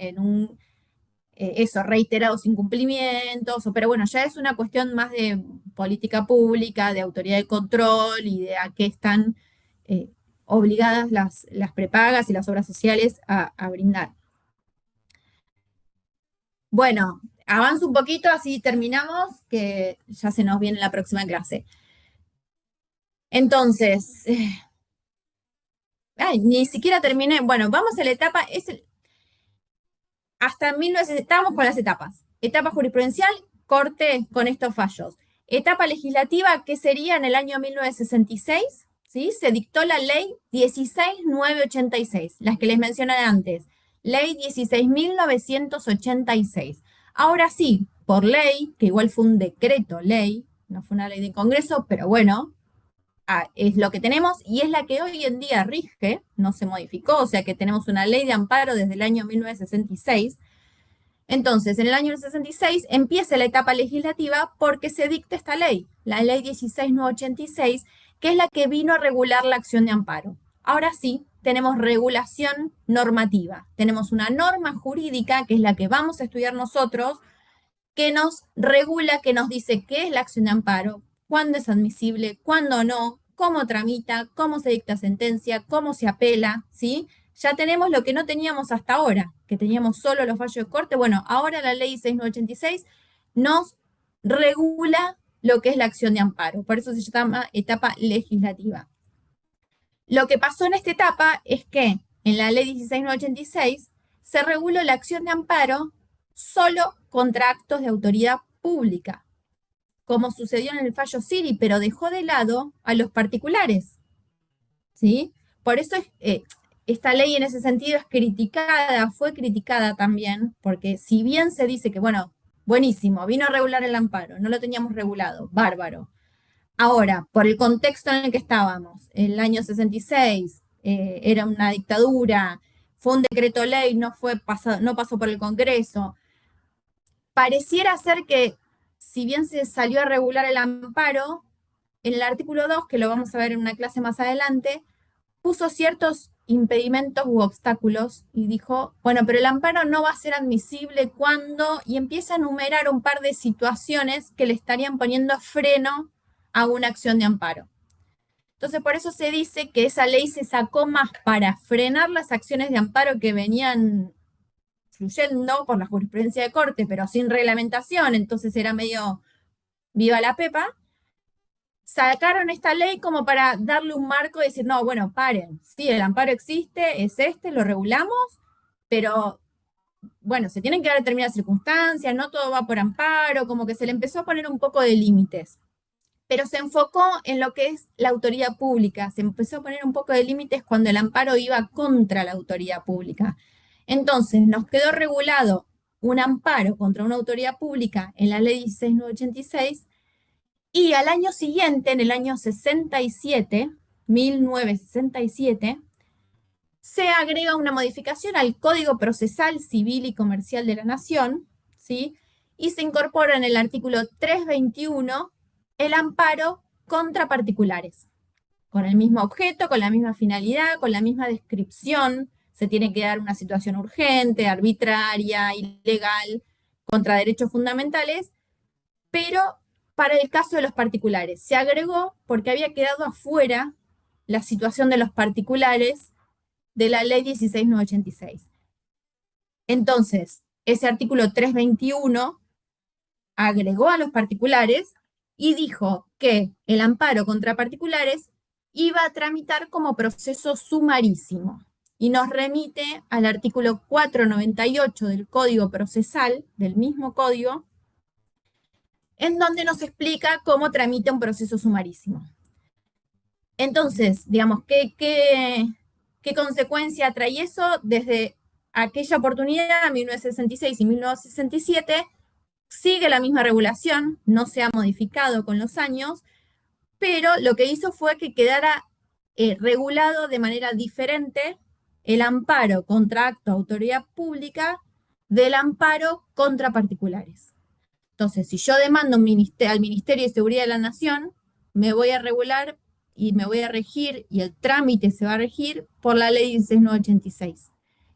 Eso, reiterados incumplimientos, pero bueno, ya es una cuestión más de política pública, de autoridad de control y de a qué están obligadas las prepagas y las obras sociales a brindar. Bueno, avanzo un poquito, así terminamos, que ya se nos viene la próxima clase. Entonces, ni siquiera terminé. Bueno, vamos a la etapa, hasta 1900, estábamos con las etapas. Etapa jurisprudencial, corte con estos fallos. Etapa legislativa, que sería en el año 1966, ¿sí? Se dictó la ley 16.986, las que les mencioné antes. Ley 16.986. Ahora sí, por ley, que igual fue un decreto ley, no fue una ley de Congreso, pero bueno, es lo que tenemos y es la que hoy en día rige, no se modificó, o sea que tenemos una ley de amparo desde el año 1966. Entonces, en el año 66 empieza la etapa legislativa porque se dicta esta ley, la ley 16.986, que es la que vino a regular la acción de amparo. Ahora sí, tenemos regulación normativa. Tenemos una norma jurídica, que es la que vamos a estudiar nosotros, que nos regula, que nos dice qué es la acción de amparo, cuándo es admisible, cuándo no, cómo tramita, cómo se dicta sentencia, cómo se apela, ¿sí? Ya tenemos lo que no teníamos hasta ahora, que teníamos solo los fallos de corte. Bueno, ahora la ley 6986 nos regula lo que es la acción de amparo, por eso se llama etapa legislativa. Lo que pasó en esta etapa es que en la ley 16986 se reguló la acción de amparo solo contra actos de autoridad pública, como sucedió en el fallo Siri, pero dejó de lado a los particulares, ¿sí? Por eso esta ley en ese sentido es criticada, fue criticada también, porque si bien se dice que, bueno, buenísimo, vino a regular el amparo, no lo teníamos regulado, bárbaro. Ahora, por el contexto en el que estábamos, el año 66, era una dictadura, fue un decreto ley, no pasó por el Congreso. Pareciera ser que, si bien se salió a regular el amparo, en el artículo 2, que lo vamos a ver en una clase más adelante, puso ciertos impedimentos u obstáculos y dijo, bueno, pero el amparo no va a ser admisible cuando, y empieza a enumerar un par de situaciones que le estarían poniendo freno a una acción de amparo. Entonces, por eso se dice que esa ley se sacó más para frenar las acciones de amparo que venían fluyendo por la jurisprudencia de corte, pero sin reglamentación, entonces era medio viva la pepa. Sacaron esta ley como para darle un marco y decir, no, bueno, paren, sí, el amparo existe, es lo regulamos, pero bueno, se tienen que dar determinadas circunstancias, no todo va por amparo, como que se le empezó a poner un poco de límites. Pero se enfocó en lo que es la autoridad pública, se empezó a poner un poco de límites cuando el amparo iba contra la autoridad pública. Entonces, nos quedó regulado un amparo contra una autoridad pública en la ley 16986, y al año siguiente, en el año 67, 1967, se agrega una modificación al Código Procesal Civil y Comercial de la Nación, ¿sí? Y se incorpora en el artículo 321 el amparo contra particulares, con el mismo objeto, con la misma finalidad, con la misma descripción. Se tiene que dar una situación urgente, arbitraria, ilegal, contra derechos fundamentales, pero para el caso de los particulares. Se agregó porque había quedado afuera la situación de los particulares de la ley 16986. Entonces, ese artículo 321 agregó a los particulares y dijo que el amparo contra particulares iba a tramitar como proceso sumarísimo. Y nos remite al artículo 498 del Código Procesal, del mismo código, en donde nos explica cómo tramita un proceso sumarísimo. Entonces, digamos, ¿qué consecuencia trae eso? Desde aquella oportunidad, 1966 y 1967, sigue la misma regulación, no se ha modificado con los años, pero lo que hizo fue que quedara regulado de manera diferente el amparo contra acto de autoridad pública del amparo contra particulares. Entonces, si yo demando al Ministerio de Seguridad de la Nación, me voy a regular y me voy a regir, y el trámite se va a regir por la ley 16986.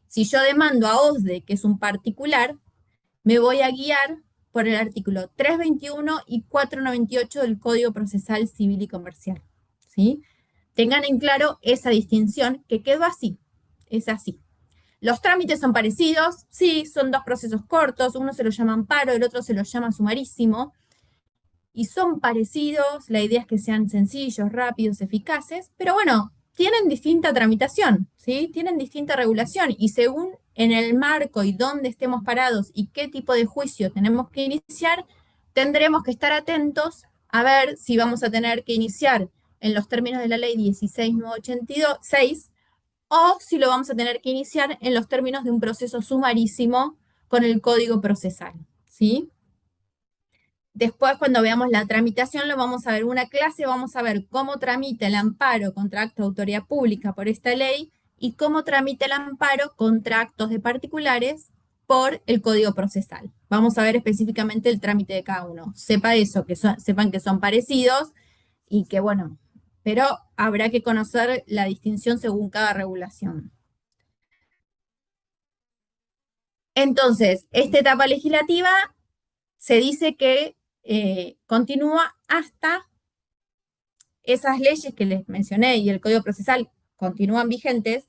Si yo demando a OSDE, que es un particular, me voy a guiar por el artículo 321 y 498 del Código Procesal Civil y Comercial, ¿sí? Tengan en claro esa distinción que quedó así, es así. Los trámites son parecidos, sí, son dos procesos cortos, uno se lo llama amparo, el otro se lo llama sumarísimo, y son parecidos, la idea es que sean sencillos, rápidos, eficaces, pero bueno, tienen distinta tramitación, ¿sí? Tienen distinta regulación, y según en el marco y dónde estemos parados y qué tipo de juicio tenemos que iniciar, tendremos que estar atentos a ver si vamos a tener que iniciar en los términos de la ley 16986 o si lo vamos a tener que iniciar en los términos de un proceso sumarísimo con el Código Procesal, ¿sí? Después, cuando veamos la tramitación, lo vamos a ver en una clase, vamos a ver cómo tramita el amparo contra acto de autoridad pública por esta ley y cómo tramita el amparo contra actos de particulares por el Código Procesal. Vamos a ver específicamente el trámite de cada uno. Sepa eso, sepan que son parecidos y que, bueno, pero habrá que conocer la distinción según cada regulación. Entonces, esta etapa legislativa se dice que continúa hasta esas leyes que les mencioné y el Código Procesal continúan vigentes,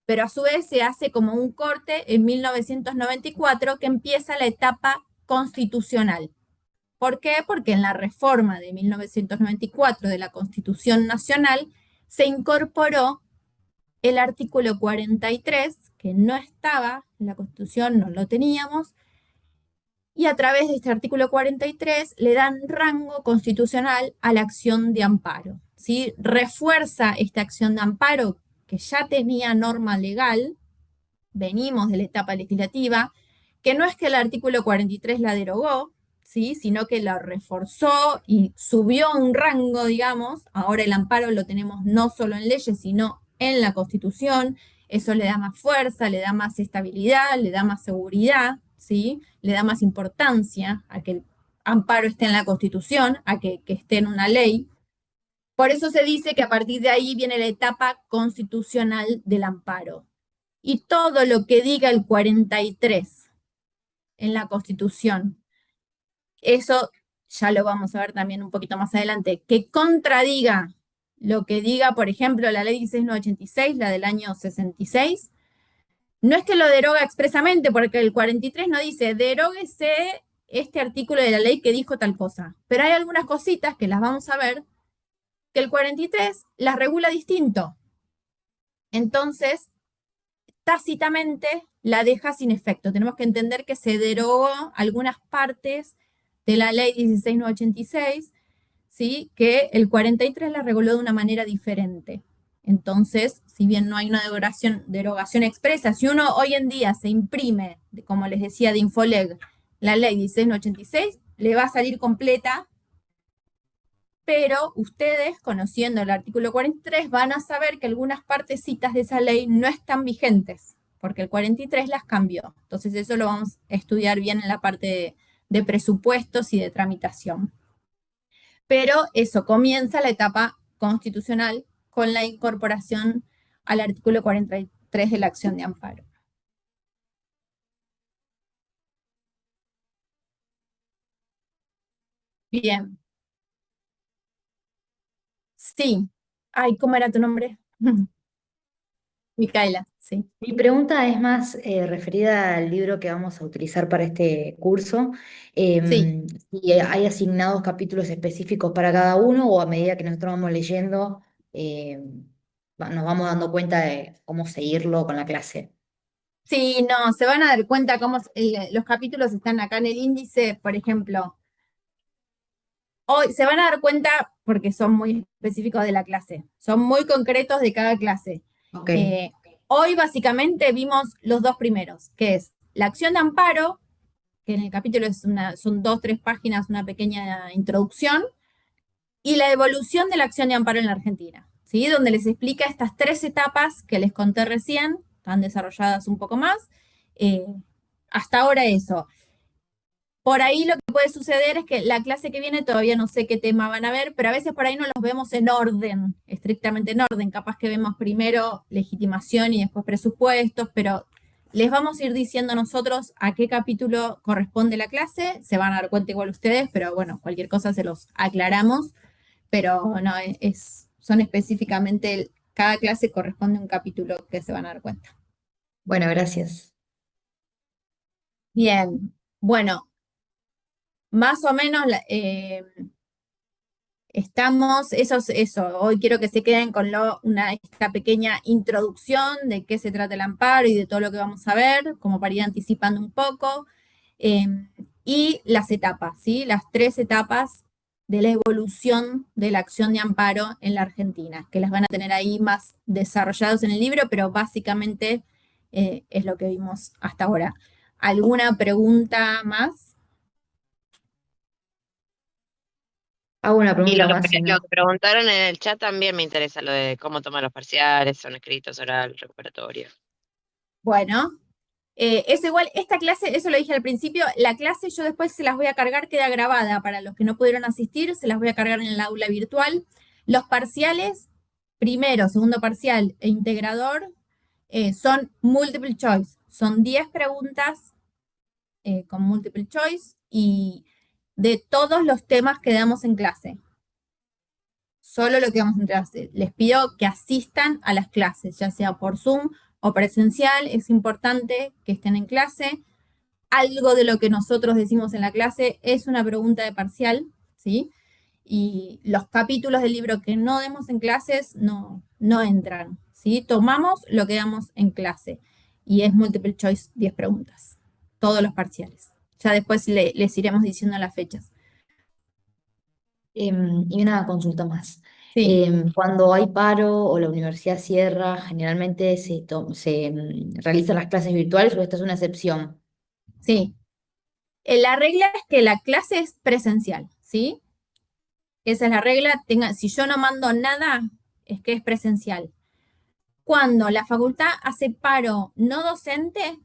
pero a su vez se hace como un corte en 1994 que empieza la etapa constitucional. ¿Por qué? Porque en la reforma de 1994 de la Constitución Nacional se incorporó el artículo 43, que no estaba en la Constitución, no lo teníamos, y a través de este artículo 43 le dan rango constitucional a la acción de amparo, ¿sí? Refuerza esta acción de amparo que ya tenía norma legal, venimos de la etapa legislativa, que no es que el artículo 43 la derogó, ¿sí? Sino que la reforzó y subió un rango, digamos. Ahora el amparo lo tenemos no solo en leyes, sino en la Constitución. Eso le da más fuerza, le da más estabilidad, le da más seguridad, ¿sí? Le da más importancia a que el amparo esté en la Constitución, a que esté en una ley. Por eso se dice que a partir de ahí viene la etapa constitucional del amparo. Y todo lo que diga el 43 en la Constitución, eso ya lo vamos a ver también un poquito más adelante, que contradiga lo que diga, por ejemplo, la ley 16986, la del año 66, no es que lo deroga expresamente, porque el 43 no dice, deróguese este artículo de la ley que dijo tal cosa, pero hay algunas cositas que las vamos a ver, que el 43 las regula distinto. Entonces, tácitamente la deja sin efecto. Tenemos que entender que se derogó algunas partes de la ley 16986, ¿sí? Que el 43 la reguló de una manera diferente. Entonces, si bien no hay una derogación expresa, si uno hoy en día se imprime, como les decía de Infoleg, la ley 16986, le va a salir completa, pero ustedes, conociendo el artículo 43, van a saber que algunas partecitas de esa ley no están vigentes, porque el 43 las cambió. Entonces eso lo vamos a estudiar bien en la parte de presupuestos y de tramitación. Pero eso, comienza la etapa constitucional con la incorporación al artículo 43 de la acción de amparo. Bien. Sí. Ay, ¿cómo era tu nombre? Micaela, sí. Mi pregunta es más referida al libro que vamos a utilizar para este curso. Sí. Si hay asignados capítulos específicos para cada uno o a medida que nosotros vamos leyendo, nos vamos dando cuenta de cómo seguirlo con la clase. Sí, no, se van a dar cuenta cómo los capítulos están acá en el índice, por ejemplo. Hoy se van a dar cuenta porque son muy específicos de la clase, son muy concretos de cada clase. Ok. Hoy básicamente vimos los dos primeros, que es la acción de amparo, que en el capítulo son 2-3 páginas, una pequeña introducción, y la evolución de la acción de amparo en la Argentina, ¿sí? Donde les explica estas 3 etapas que les conté recién, están desarrolladas un poco más. Hasta ahora eso. Por ahí lo que puede suceder es que la clase que viene todavía no sé qué tema van a ver, pero a veces por ahí no los vemos en orden, estrictamente en orden. Capaz que vemos primero legitimación y después presupuestos, pero les vamos a ir diciendo nosotros a qué capítulo corresponde la clase. Se van a dar cuenta igual ustedes, pero bueno, cualquier cosa se los aclaramos. Pero no, son específicamente, cada clase corresponde a un capítulo que se van a dar cuenta. Bueno, gracias. Bien, bueno. Más o menos estamos, eso, hoy quiero que se queden con esta pequeña introducción de qué se trata el amparo y de todo lo que vamos a ver, como para ir anticipando un poco, y las etapas, ¿sí? Las 3 etapas de la evolución de la acción de amparo en la Argentina, que las van a tener ahí más desarrollados en el libro, pero básicamente es lo que vimos hasta ahora. ¿Alguna pregunta más? Hago una Y pregunta más. lo que preguntaron en el chat también me interesa, lo de cómo tomar los parciales, son escritos, oral, recuperatorio. Bueno, Eso igual, esta clase, eso lo dije al principio, la clase yo después se las voy a cargar, queda grabada para los que no pudieron asistir, se las voy a cargar en el aula virtual. Los parciales, primero, segundo parcial e integrador, son multiple choice, son 10 preguntas con multiple choice y de todos los temas que damos en clase. Solo lo que damos en clase. Les pido que asistan a las clases, ya sea por Zoom o presencial, es importante que estén en clase. Algo de lo que nosotros decimos en la clase es una pregunta de parcial, ¿sí? Y los capítulos del libro que no demos en clases no entran, ¿sí? Tomamos lo que damos en clase y es multiple choice 10 preguntas, todos los parciales. Ya después les iremos diciendo las fechas. Y una consulta más. Sí, Cuando hay paro o la universidad cierra, generalmente realizan las clases virtuales o esta es una excepción. sí. La regla es que la clase es presencial, ¿sí? Esa es la regla. Si yo no mando nada, es que es presencial. Cuando la facultad hace paro no docente,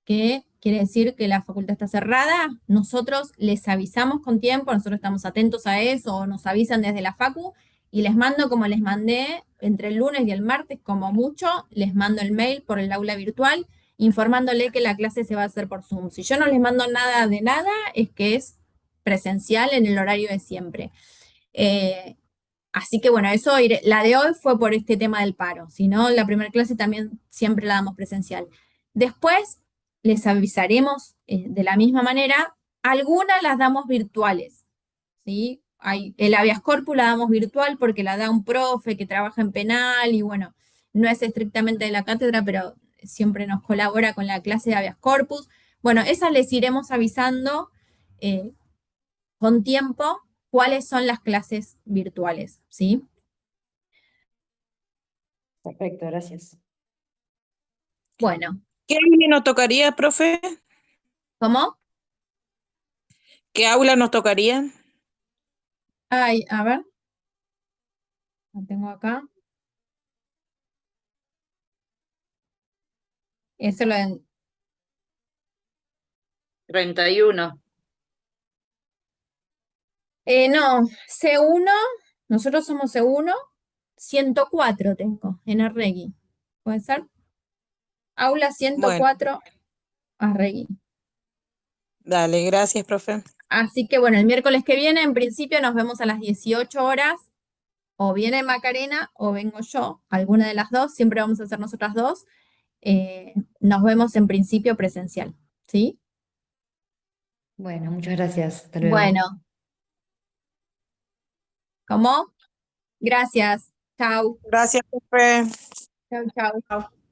que quiere decir que la facultad está cerrada, nosotros les avisamos con tiempo, nosotros estamos atentos a eso, o nos avisan desde la facu, y les mando como les mandé entre el lunes y el martes, como mucho, les mando el mail por el aula virtual, informándole que la clase se va a hacer por Zoom. Si yo no les mando nada de nada, es que es presencial en el horario de siempre. Así que bueno, la de hoy fue por este tema del paro, si no, la primera clase también siempre la damos presencial. Después les avisaremos de la misma manera, algunas las damos virtuales, ¿sí? El habeas corpus la damos virtual porque la da un profe que trabaja en penal y bueno, no es estrictamente de la cátedra, pero siempre nos colabora con la clase de habeas corpus. Bueno, esas les iremos avisando eh, con tiempo cuáles son las clases virtuales, ¿sí? Perfecto, gracias. Bueno, ¿Qué aula nos tocaría, profe? ¿cómo? ¿Qué aula nos tocaría? Ay, a ver, lo tengo acá. Eso lo de- 31. no, C1, nosotros somos C1, 104 tengo en Arregui. ¿Puede ser? Aula Bueno, 104, Arregui. dale, gracias, profe. Así que bueno, el miércoles que viene, en principio, nos vemos a las 18 horas. O viene Macarena o vengo yo, alguna de las dos, siempre vamos a hacer nosotras dos. Nos vemos en principio presencial, ¿sí? Bueno, muchas gracias. Hasta luego. Bueno, ¿cómo? Gracias. Chau, Gracias, profe. chau, chau.